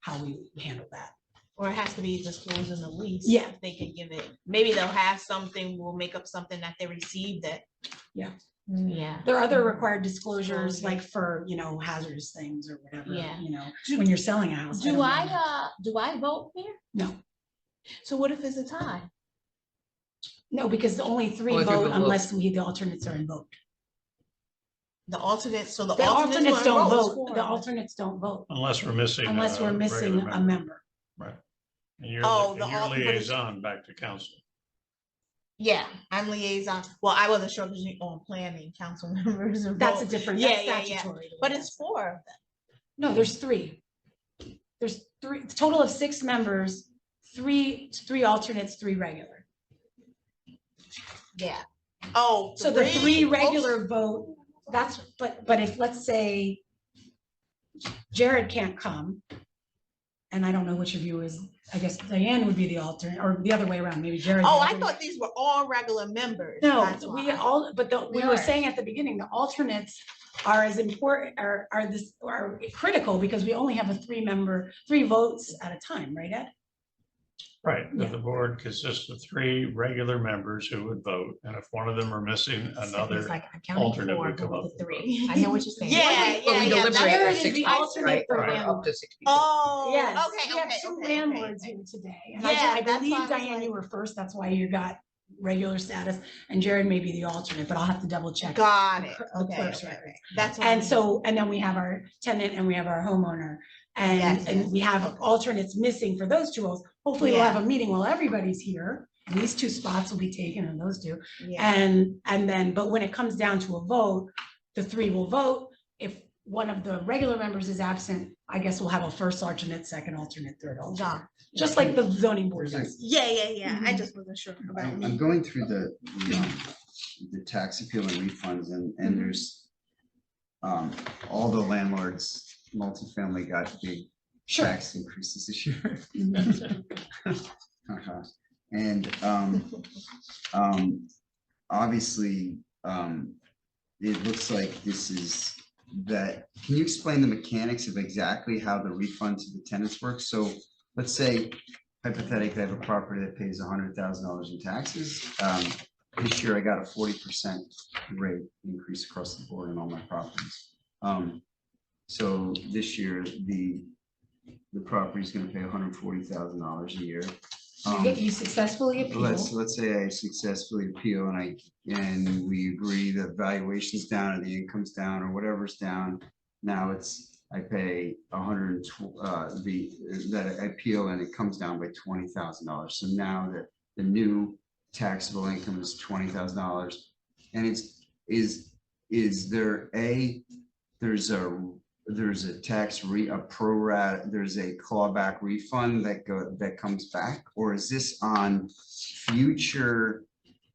how we handle that.
Or it has to be disclosed in the lease.
Yeah.
If they could give it, maybe they'll have something, we'll make up something that they received that.
Yeah.
Yeah.
There are other required disclosures, like for, hazardous things or whatever,
Yeah.
when you're selling a house.
Do
don't know.
do I vote here?
No,
So what if it's a tie?
no, because only three
Only three
vote
people vote.
unless the alternates are invoked.
The alternates, so the
The
alternates
alternates
will
don't
enroll as
vote, the
quorum.
alternates don't vote
Unless we're missing.
unless we're missing
regular
a member.
Right. And you're,
Oh,
and
the
you're
alternate is-
liaison back to council.
Yeah, I'm liaison. Well, I wasn't sure because you on planning council members. and
That's a
vote.
different,
Yeah,
that's
yeah, yeah.
statutory. the
But
way
it's
that's-
4 of them.
No, there's 3. There's 3, total of 6 members, 3 alternates, 3 regular.
Yeah. Oh.
So the 3
Oh,
regular vote, that's, but if, let's say Jared can't come, and I don't know which of you is, I guess Diane would be the alternate, or the other way around, maybe Jared.
Oh, I thought these were all regular members.
No,
That's
we
why.
all, but we
We
were
are.
saying at the beginning, the alternates are as important, are critical because we only have a 3 votes at a time, right, Ed?
Right,
Yeah.
but the board consists of 3 regular members who would vote, and if one of them are missing,
It's
another
like accounting
alternate
for
would come up.
the 3. I know what you're saying.
Yeah,
But we
yeah,
deliberate
Jared
at
is
6
the
people,
alternate
right?
for
Or
them.
up to 6 people.
Oh,
Yes,
okay,
we have
okay,
2
okay,
landlords
okay.
here today. And
Yeah,
I
that's why I
believe
was
Diane,
like-
you were first, that's why you got regular status, and Jared may be the alternate, but I'll have to double check.
Got it.
The
Okay,
clerk's
okay,
record.
okay. That's what I
And
mean.
so, and then we have our tenant and we have our homeowner. And,
Yes,
and
yes,
we have
okay.
alternates missing for those 2 roles. Hopefully we'll
Yeah.
have a meeting while everybody's here. And these 2 spots will be taken and those 2.
Yeah.
And then, but when it comes down to a vote, the 3 will vote. If one of the regular members is absent, I guess we'll have a first alternate, second alternate, third alternate,
Got
just like the zoning board
There's a-
does.
Yeah, yeah, yeah. I
Mhm.
just wasn't sure about
I'm
me.
going through the tax appeal and refunds and
Mhm.
there's all the landlords, multifamily got big
Sure.
tax increases this year.
Mhm.
Uh-huh. And obviously, it looks like this is that, can you explain the mechanics of exactly how the refund to the tenants works? So let's say hypothetically, I have a property that pays $100,000 in taxes. This year I got a 40% rate increase across the board on all my properties. So this year, the property is gonna pay $140,000 a year.
You successfully appeal.
Let's say I successfully appeal and we agree the valuation's down or the income's down or whatever's down. Now I pay that I appeal and it comes down by $20,000. So now the new taxable income is $20,000. And there's a tax a pro rata, there's a clawback refund that comes back, or is this on future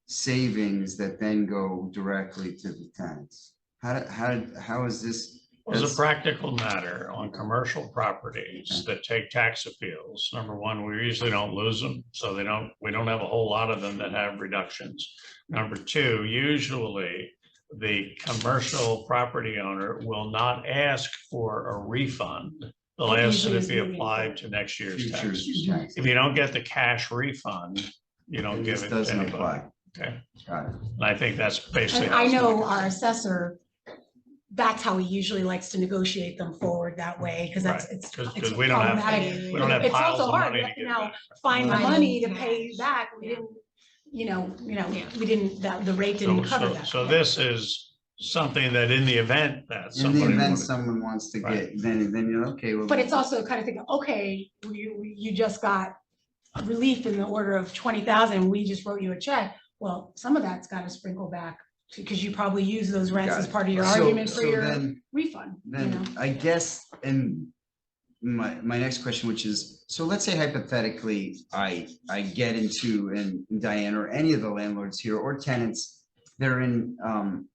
savings that then go directly to the tenants? How is this?
As a practical matter, on commercial properties that take tax appeals, number one, we usually don't lose them, so we don't have a whole lot of them that have reductions. Number two, usually the commercial property owner will not ask for a refund. They'll
It
ask that
usually
it
is
be
moving
applied
forward.
to next year's
Futures
taxes.
tax?
If you don't get the cash refund, you don't give
This
it to
doesn't
anybody.
apply.
Okay,
Got it.
and I think that's basically.
And
how
I
it's
know
gonna
our
go.
assessor, that's how he usually likes to negotiate them forward that way, because that's,
Right,
it's.
'cause
it's
we don't have-
problematic.
We don't have
It's
piles
also
of
hard.
money
We
to
have to
give
now
back.
find the
Right.
money to
Cash.
pay back. We
Yeah.
didn't,
Yeah.
we didn't, the rate didn't cover that.
So this is something that in the event that
In the
somebody.
event
wanted-
someone wants to
Right.
get, then you're okay. Well,
But it's also kind of thinking, okay, you just got a relief in the order of 20,000, we just wrote you a check. Well, some of that's got to sprinkle back because you probably use those rents
Got
as
it.
part of your
So-
argument for
so
your
then-
refund, you know?
Then I guess, and my next question, which is, so let's say hypothetically, I get into, and Diane or any of the landlords here or tenants, they're in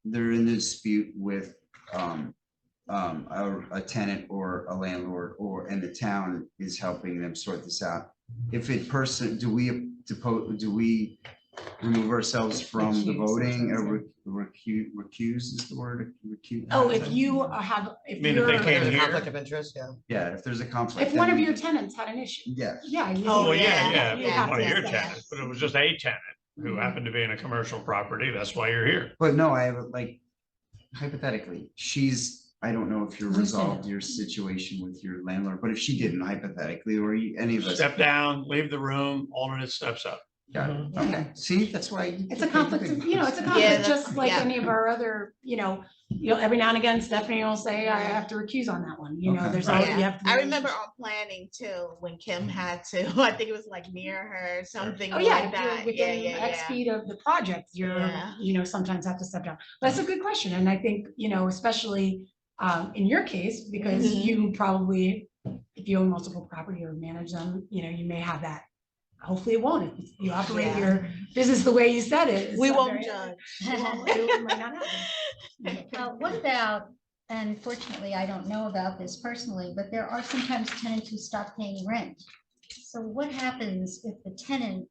the dispute with a tenant or a landlord, and the town is helping them sort this out. If do we remove ourselves from the
Recuse
voting, or
ourselves,
recuse is the word? Recuse?
Oh, if you have, if
I mean, if they
you're,
can't
There's a
hear.
conflict of interest, yeah.
Yeah, if there's a conflict.
if one of
then-
your tenants had an issue,
Yeah,
yeah. you-
Oh,
Well, yeah,
yeah,
yeah, if it was
yeah,
one of your
yeah.
tenants, but it was just a tenant who
Mhm.
happened to be in a commercial property, that's why you're here.
but no, I have, like, hypothetically, I don't know if you
Who's
resolved
tenant?
your situation with your landlord, but if she didn't hypothetically, or any of us,
Step down, leave the room, alternate steps up.
Got it. Okay, see, that's why.
It's a conflict, it's a
Yeah,
conflict, just like
yeah.
any of our other, every now and again, Stephanie will say, I have to recuse on that one,
Okay.
there's
Right.
always, you
Yeah,
have to.
I remember on planning too, when Kim had to, I think it was like near her, something
Oh, yeah,
like
if you're
that. Yeah,
within
yeah,
X
yeah.
feet of the project,
Yeah.
sometimes have to step down. That's a good question, and I think, especially in your case, because
Mhm.
you probably, if you own multiple property or manage them, you may have that. Hopefully it won't, if you operate
Yeah.
your business the way you said it. it's
We
not
won't
very-
judge.
It might not happen.
What about, and fortunately, I don't know about this personally, but there are sometimes tenants who stop paying rent. So what happens if the tenant,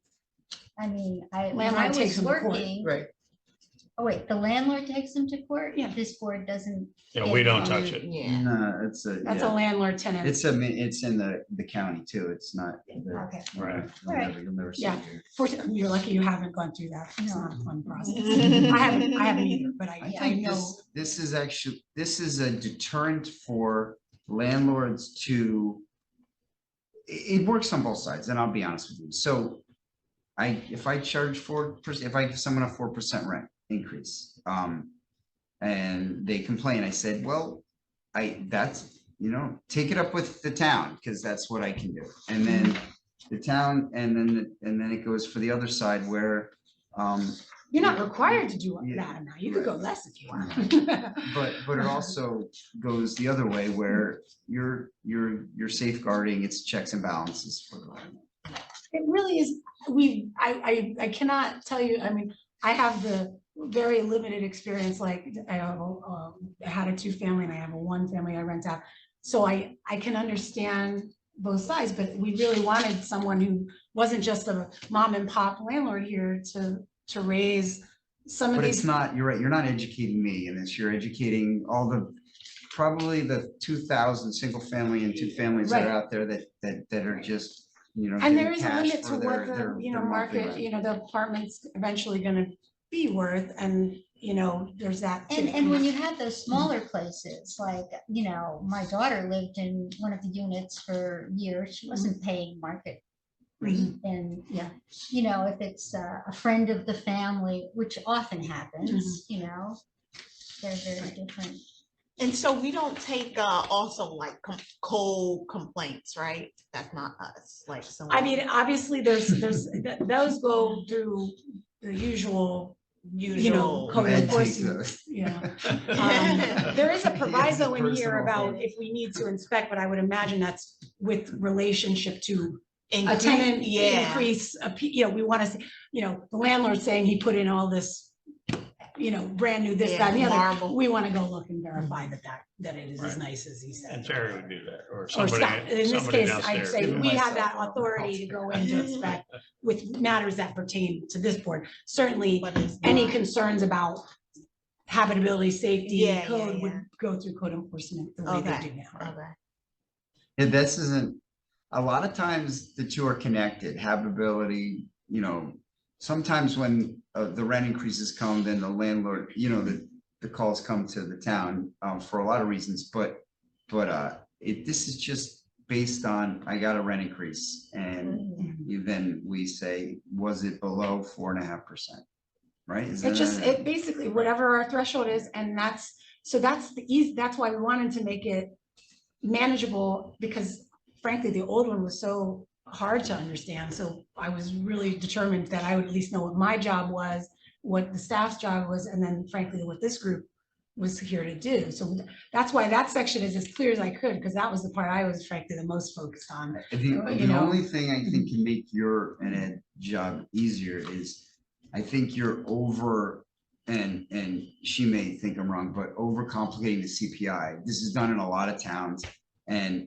when I
Landlord takes
was
them to court.
working,
Right.
oh wait, the landlord takes them to court?
Yeah.
This board doesn't.
Yeah, we don't touch it.
Yeah.
No, it's a,
That's a
yeah.
landlord tenant.
It's in the county too. It's not.
Okay.
Right.
You'll never see
Yeah.
it here.
Fortunately, you're lucky you haven't gone through that. It's
No.
not a fun process. I haven't either, but
I
I
think
know.
this is actually, this is a deterrent for landlords to, it works on both sides, and I'll be honest with you. So if I charge 4%, if I give someone a 4% rent increase, and they complain, I said, well, take it up with the town, because that's what I can do. And then the town, and then it goes for the other side where,
You're not required to do
Yeah,
that amount. You could go less if you want.
but it also goes the other way where you're safeguarding its checks and balances for the landlord.
It really is, I cannot tell you, I have the very limited experience, like I had a 2-family and I have a 1-family I rent out. So I can understand both sides, but we really wanted someone who wasn't just a mom and pop landlord here to raise some of
But
these.
it's not, you're right, you're not educating me in this, you're educating probably the 2,000 single family and 2 families that are out there that are just,
And there
getting
is a
cash
limit
for
to
their-
what the,
their monthly
market,
rent.
the apartment's eventually gonna be worth, and, there's that. too.
And when you have those smaller places, like, my daughter lived in one of the units for years, she wasn't paying market rate. And,
Yeah.
if it's a friend of the family, which often happens, they're very different.
And so we don't take also like cold complaints, right? That's not us, like someone.
Obviously, there's, those go through the usual,
Usual.
code
Red tape
enforcement.
those.
There is a proviso in
Personal
here about
phone.
if we need to inspect, but I would imagine that's with relationship to a
Increase-
tenant
yeah.
increase, we want to see, the landlord saying he put in all this, brand new this, that, and the
Yeah,
other.
marble.
We want to go look and verify that it is as
Right.
nice as he said.
And Terry would do that, or
Or
somebody,
Scott, in this
somebody
case, I'd
downstairs.
say
Give
we
him
have that
myself,
authority to go in to inspect with matters that pertain to this board. Certainly,
But it's
any
not.
concerns about habitability, safety,
Yeah, yeah,
code
yeah.
would go through code enforcement the way they
Okay.
do now.
Okay.
Yeah, this isn't, a lot of times the two are connected, habitability, sometimes when the rent increases come, then the landlord, the calls come to the town for a lot of reasons, but this is just based on, I got a rent increase, and then we say, was it below 4.5%? Right? Is
It
that
just,
a-
it basically, whatever our threshold is, and that's the easy, that's why we wanted to make it manageable, because frankly, the old one was so hard to understand. So I was really determined that I would at least know what my job was, what the staff's job was, and then frankly, what this group was here to do. So that's why that section is as clear as I could, because that was the part I was frankly the most focused on.
The only thing I think can make your and Ed job easier is, I think you're over, and she may think I'm wrong, but over complicating the CPI. This is done in a lot of towns, and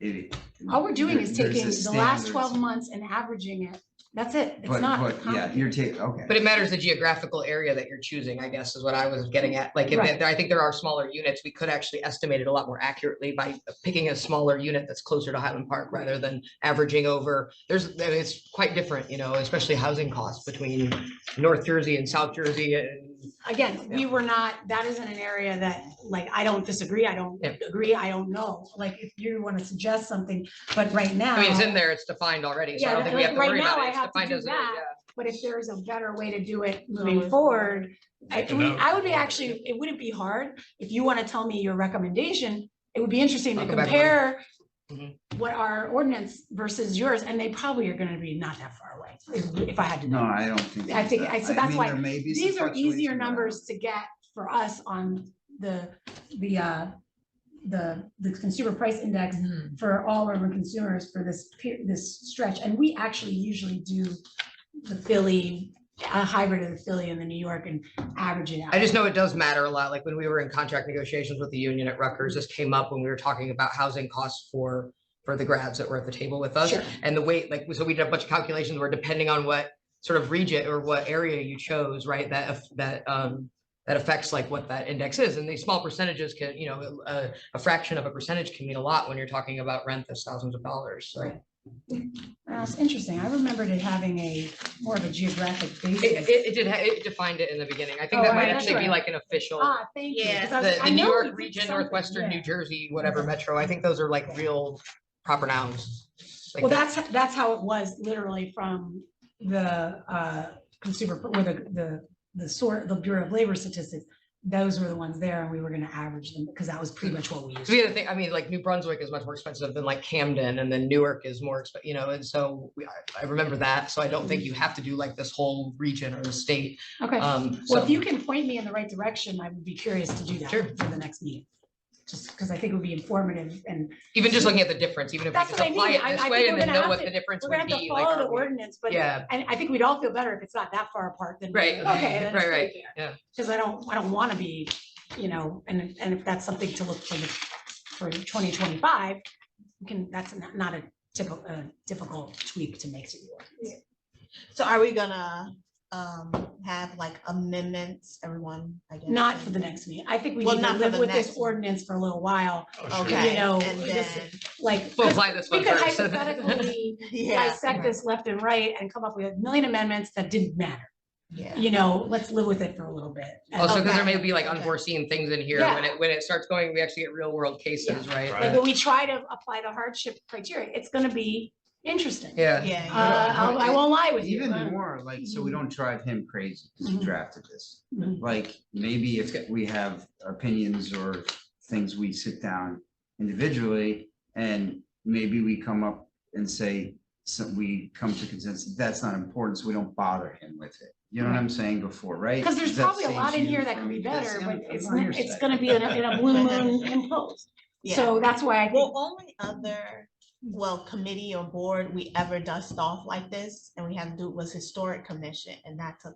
it.
All we're doing is
there's a
taking the last
standards.
12 months and averaging it That's it. It's
But,
not.
but yeah,
complicated.
you're taking, okay.
But it matters the geographical area that you're choosing, I guess, is what I was getting at. Like, if
Right.
I think there are smaller units, we could actually estimate it a lot more accurately by picking a smaller unit that's closer to Highland Park rather than averaging over. It's quite different, you know, especially housing costs between North Jersey and South Jersey. And
Again, we were not, that isn't an area that, like, I don't disagree, I don't
Yeah.
agree, I don't know. Like, if you want to suggest something, but right now.
I mean, it's in there, it's defined already, so I
Yeah,
don't think we have to
right
worry
now
about
I
it. It's
have to
defined
do
as it is,
that.
yeah.
But if there is a better way to do it
Moving
moving forward, I would be actually, it wouldn't be hard. If you want to tell me your recommendation, it would be interesting to
I'll go back and
compare
Mhm.
what our ordinance versus yours, and they probably are going to be not that far away, if I had to.
No,
know.
I don't think.
I think,
that.
so that's
mean,
why,
there may be some
these are easier
fluctuation, but I
numbers
don't-
to get for us on the consumer price index for all urban consumers for this stretch. And we actually usually do the Philly, a hybrid of the Philly and the New York and average it out.
I just know it does matter a lot. Like when we were in contract negotiations with the union at Rutgers, this came up when we were talking about housing costs for the grads that were at the table with us.
Sure.
And the weight, like, so we did a bunch of calculations where depending on what sort of region or what area you chose, right, that affects like what that index is. And these small percentages can, you know, a fraction of a percentage can mean a lot when you're talking about rent that's thousands of dollars. So
Right. It's interesting. I remembered it having a more of a geographic basis.
it defined it in the beginning. I think
Oh,
that
right,
might
that's
actually be
right.
like an official.
Thank you.
Yeah,
'cause I was-
The
I
New
know
York
we did
region,
something,
Northwestern
yeah.
New Jersey, whatever metro, I think those are like real proper nouns. Like
Well,
that.
that's how it was literally from the consumer, or the Bureau of Labor Statistics. Those were the ones there, and we were gonna average them because that was pretty much what we used.
So the other thing, I mean, like New Brunswick is much more expensive than like Camden, and then Newark is more expensive, you know, and so I remember that. So I don't think you have to do like this whole region or the state.
Okay, well,
So
if you can point me in the right direction, I would be curious to do that
Sure.
for the next meeting. Just because I think it would be informative, and
even just looking at the difference, even if we
That's
just
what I
apply
mean.
it
I
this
think
way
we're
and then
gonna
know
have
what
to-
the difference
we're
would
gonna have to
be. Like,
follow the
are we-
ordinance, but,
Yeah,
and I think we'd all feel better if it's not that far apart than.
Right.
Okay. then it's
Right, right,
great.
yeah.
Because I don't want to be, you know, and if that's something to look for 2025, that's not a difficult tweak to make to the ordinance.
So are we gonna have like amendments, everyone, I guess?
Not for the next meeting. I think we
Well,
need
not
to
for
live
the
with this
next one.
ordinance for a little while.
Oh, sure.
Okay,
You know,
and
this-
then,
Like,
We'll apply this
we
one
could
first.
hypothetically
yeah,
dissect this left and right and come up with a million amendments that didn't matter.
yeah.
You know, let's live with it for a little bit. And-
Also, because there
Okay,
may be like
okay.
unforeseen things in here,
Yeah.
when it starts going, we actually get real world cases, right?
Right.
Like when we try to apply the hardship criteria, it's gonna be interesting.
Yeah.
Yeah.
I won't lie with you.
Even more, like, so we don't drive him crazy, because he
Mhm.
drafted this.
Mhm.
Like, maybe if we have opinions or things we sit down individually, and maybe we come up and say, so we come to consensus, that's not important, so we don't bother him with it. You know what I'm saying before, right?
Because there's
That
probably a lot
saves
in
you
here that could
from-
be
that's-
better,
I'm-
but
I'm
it's,
on your
it's
side.
gonna be in a blue moon imposed.
Yeah.
So that's why I
Well,
think,
only other, well, committee or board we ever dust off like this, and we had to do was historic commission, and that took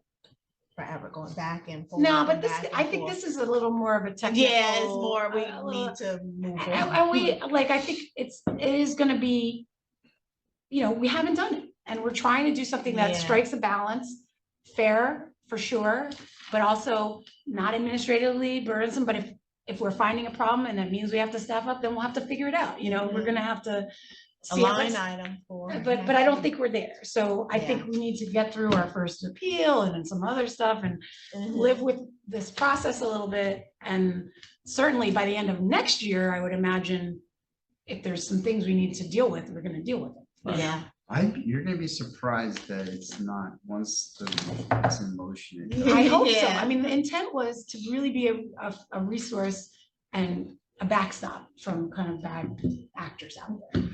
forever going back and forth.
no, but
and
this,
back and
I think
forth.
this is a little more of a technical.
Yeah, it's more, we
a little-
need to move
And
on.
we, like, I think it is gonna be, you know, we haven't done it, and we're trying to do something that
Yeah.
strikes a balance, fair, for sure, but also not administratively burdensome, but if we're finding a problem and that means we have to staff up, then we'll have to figure it out, you know, we're gonna have to.
A
see if
line
it's-
item for.
But I don't think we're there, so I think we need to get through our first appeal and then some other stuff and
Mhm.
live with this process a little bit. And certainly by the end of next year, I would imagine if there's some things we need to deal with, we're gonna deal with it.
Yeah.
You're gonna be surprised that it's not, once it's in motion. it
I hope so.
Yeah.
I mean, the intent was to really be a resource and a backstop from kind of bad actors out there.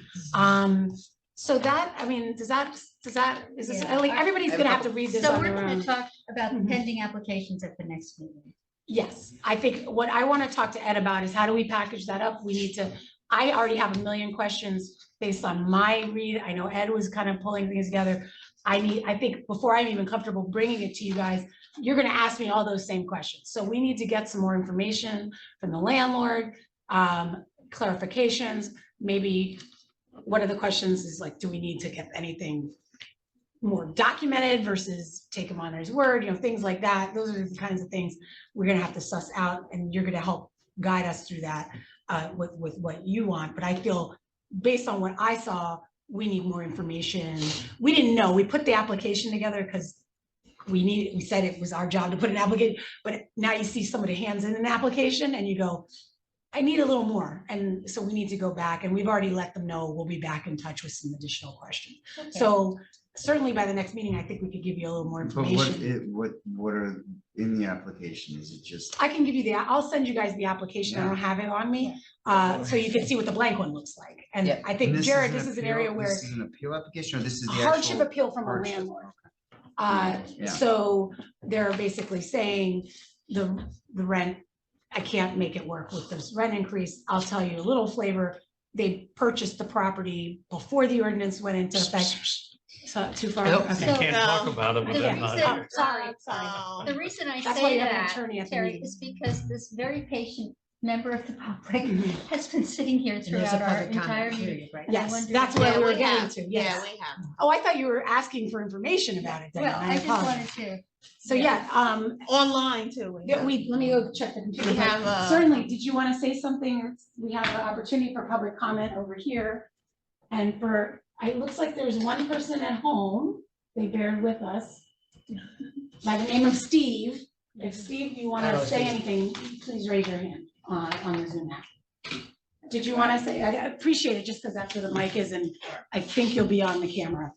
So that, I mean, is this,
Yeah.
like, everybody's gonna have to read this
So
on
we're
their
gonna
own.
talk about the
Mhm.
pending applications at the next meeting.
Yes, I think what I want to talk to Ed about is how do we package that up? We need to, I already have a million questions based on my read. I know Ed was kind of pulling things together. I think before I'm even comfortable bringing it to you guys, you're going to ask me all those same questions. So we need to get some more information from the landlord, clarifications, maybe one of the questions is like, do we need to get anything more documented versus take him on his word, things like that. Those are the kinds of things we're gonna have to suss out, and you're gonna help guide us through that with what you want. But I feel based on what I saw, we need more information. We didn't know. We put the application together because we said it was our job to put an application, but now you see somebody hands in an application and you go, I need a little more. And so we need to go back, and we've already let them know we'll be back in touch with some additional questions.
Okay.
So certainly by the next meeting, I think we could give you a little more
But what
information.
what are in the application? Is it just?
I can give you I'll send you guys the application. I don't have it on me. So you can see what the blank one looks like. And
Yeah.
I think,
And
Jared,
an
this is an
appeal-
area where
This is an appeal application, or this is the
hardship
actual?
appeal from a
hardship?
landlord.
Yeah.
So they're basically saying the rent, I can't make it work with this rent increase. I'll tell you a little flavor. They purchased the property before the ordinance went into effect. So too far?
Nope.
You
Okay.
So-
can't talk about it with
The
them not
reason-
here.
Sorry.
The reason I
That's why
say
you have an
that,
attorney at the
Terry,
meeting.
is because this very patient member of the public
Mhm.
has been sitting here
And there's a
throughout our
public
entire
comment
meeting.
period, right?
And I
Yes,
wondered-
that's where we were
we
getting
have.
to,
Yeah,
yes.
we have.
Oh, I thought you were asking for information about it then.
Well,
and
I just
apologize.
wanted to,
So yeah,
Online too.
let me go check the computer.
We
but
have,
Certainly, did you want to say something? We have an opportunity for public comment over here. And it looks like there's one person at home. They bared with us. By the name of Steve. If Steve, you want to
Hello,
say
Steve.
anything, please raise your hand on the Zoom app. Did you want to say, I appreciate it just because that's where the mic is, and I think you'll be on the camera.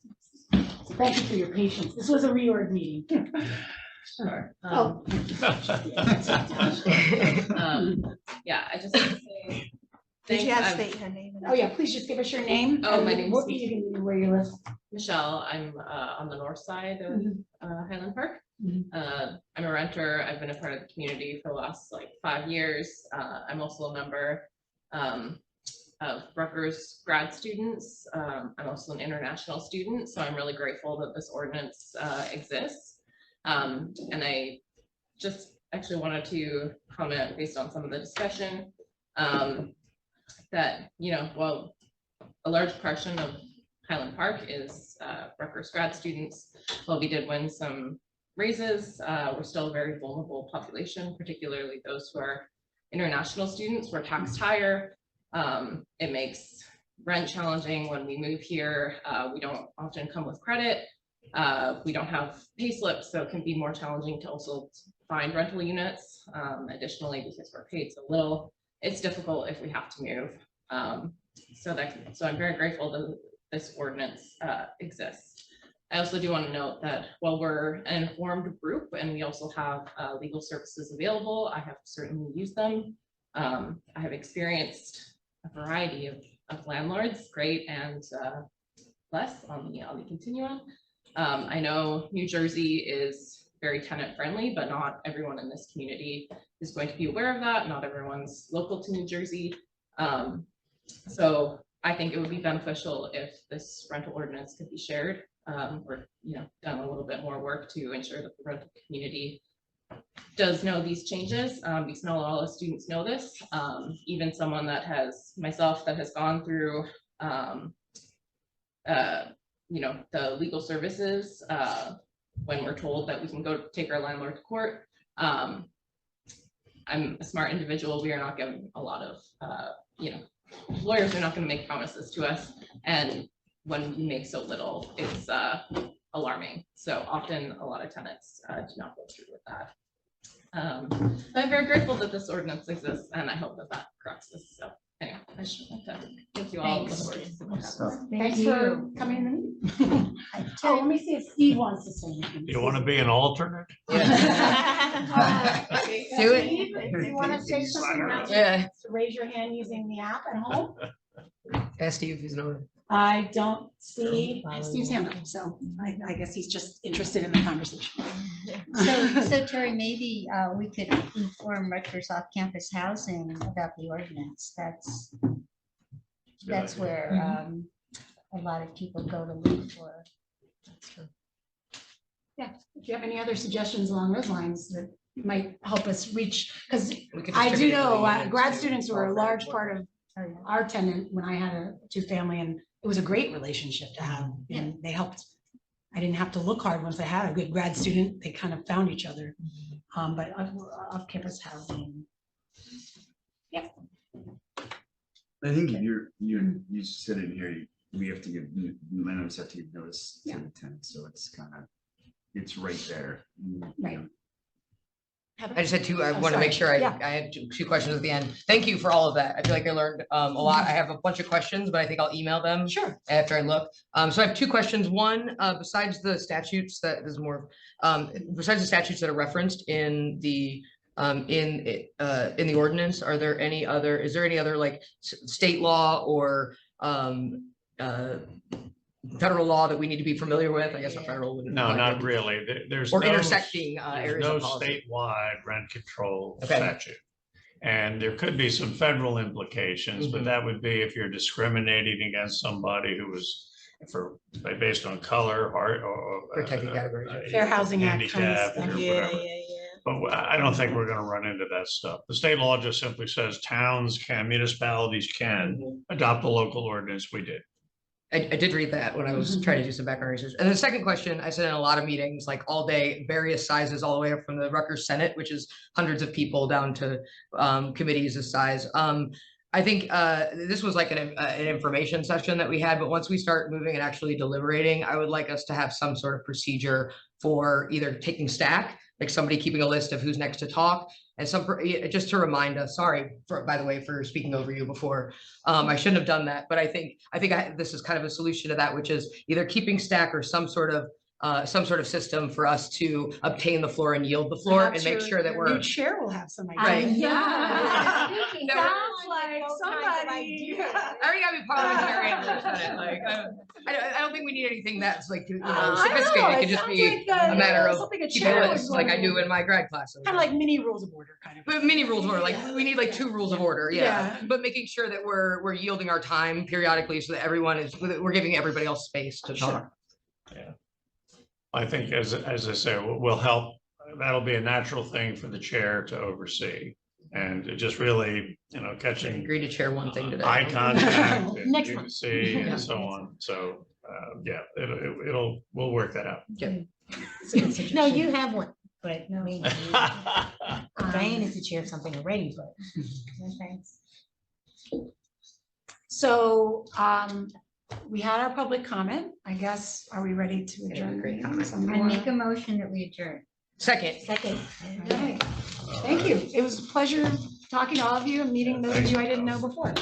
So thank you for your patience. This was a reorg meeting.
Sure.
Oh.
Yeah, I just want to say.
did you
thanks,
have
I'm
state her name?
Oh, yeah, please just give us your name.
Oh,
and
my name's
what
Steve.
you can- Where you live.
Michelle. I'm on the north side of
Mhm.
Highland Park.
Mhm.
I'm a renter. I've been a part of the community for the last like 5 years. I'm also a member of Rutgers grad students. I'm also an international student, so I'm really grateful that this ordinance exists. And I just actually wanted to comment based on some of the discussion that, well, a large portion of Highland Park is Rutgers grad students. While we did win some raises, we're still a very vulnerable population, particularly those who are international students. We're taxed higher. It makes rent challenging when we move here. We don't often come with credit. We don't have pay slips, so it can be more challenging to also find rental units. Additionally, because we're paid so little, it's difficult if we have to move. So I'm very grateful that this ordinance exists. I also do want to note that while we're an informed group and we also have legal services available, I have certainly used them. I have experienced a variety of landlords, great and less on the continuum. I know New Jersey is very tenant friendly, but not everyone in this community is going to be aware of that. Not everyone's local to New Jersey. So I think it would be beneficial if this rental ordinance could be shared or done a little bit more work to ensure that the rental community does know these changes, because not all the students know this. Even someone that has gone through the legal services, when we're told that we can go take our landlord to court. I'm a smart individual. We are not given a lot of, lawyers are not going to make promises to us. And when we make so little, it's alarming. So often a lot of tenants do not go through with that. I'm very grateful that this ordinance exists, and I hope that corrects this. So anyway, I just want to thank you all.
Thanks.
Thanks for coming in the meeting. Oh, let me see if Steve wants to say anything.
You want to be an alternate?
Do it.
Steve, if you want to say something else,
Yeah.
raise your hand using the app at home.
Ask Steve if he's known.
I don't see Steve's hand up, so I guess he's just interested in the conversation.
So Terry, maybe we could inform Rutgers off-campus housing about the ordinance. That's where a lot of people go to look for.
Yeah, if you have any other suggestions along those lines that might help us reach, because
We could
I do
distribute it to
know
the units,
grad
too.
students were a large part of
Oh, yeah.
our tenant when I had a two-family, and it was a great relationship to have, and they helped I didn't have to look hard once I had a good grad student. They kind of found each other. But off-campus housing.
I think if you said it here, we have to give, landlords have to give notice to
Yeah.
the tenant, so it's kind of, it's right there.
Right.
I just had two, I
Oh,
want to make sure
sorry.
I
Yeah.
had two questions at the end. Thank you for all of that. I feel like I learned a lot. I have a bunch of questions, but I think I'll email them
Sure.
after I look. So I have two questions. One, besides the statutes that is more, besides the statutes that are referenced in the ordinance, is there any other like state law or federal law that we need to be familiar with? I guess a federal wouldn't.
No,
apply,
not
but-
really. There's
Or
no-
intersecting
there's
areas
no
of policy.
statewide rent control
Okay.
statute. And there could be some federal implications, but
Mhm.
that would be if you're discriminating against somebody who was based on color, heart, or.
Protected categories, yeah.
Fair Housing Act kind of
handicap,
stuff.
or whatever. But I don't think we're gonna run into that stuff. The state law just simply says municipalities can adopt the local ordinance. We did.
I did read that when I was trying to do some background research. And the second question, I said in a lot of meetings, like all day, various sizes, all the way up from the Rutgers Senate, which is hundreds of people, down to committees of size. I think this was like an information session that we had, but once we start moving and actually deliberating, I would like us to have some sort of procedure for either taking stack, like somebody keeping a list of who's next to talk, and just to remind us, sorry, by the way, for speaking over you before. I shouldn't have done that, but I think this is kind of a solution to that, which is either keeping stack or some sort of system for us to obtain the floor and yield the floor and
Perhaps
make
your-
sure that
your
we're.
new chair will have some
Right.
ideas.
Yeah.
No,
Sounds like somebody.
I already gotta be parliamentarian for the Senate, like, I don't think we need anything that's like, sophisticated, it could just be a matter of keeping a list, like I do in my grad class.
Kind of like mini rules of order, kind of.
But mini rules of order, like, we need like 2 rules of order, yeah,
Yeah.
but making sure that we're yielding our time periodically so that we're giving everybody else space to talk.
I think as I say, will help. That'll be a natural thing for the chair to oversee. And it just really,
I
catching
agree to chair one thing today.
eye contact and
Next
you
one.
can see
Yeah.
and so on. So, yeah, we'll work that out.
No, you have one, but
No.
maybe Diane is the chair of something already, but.
No, thanks.
So, we had our public comment, I guess. Are we ready to
Yeah,
adjourn?
great comment.
Somebody
I
wanna-
make a motion that we adjourn.
Second.
Second.
Okay. Thank you. It was a pleasure talking to all of you and meeting those of you I didn't know before.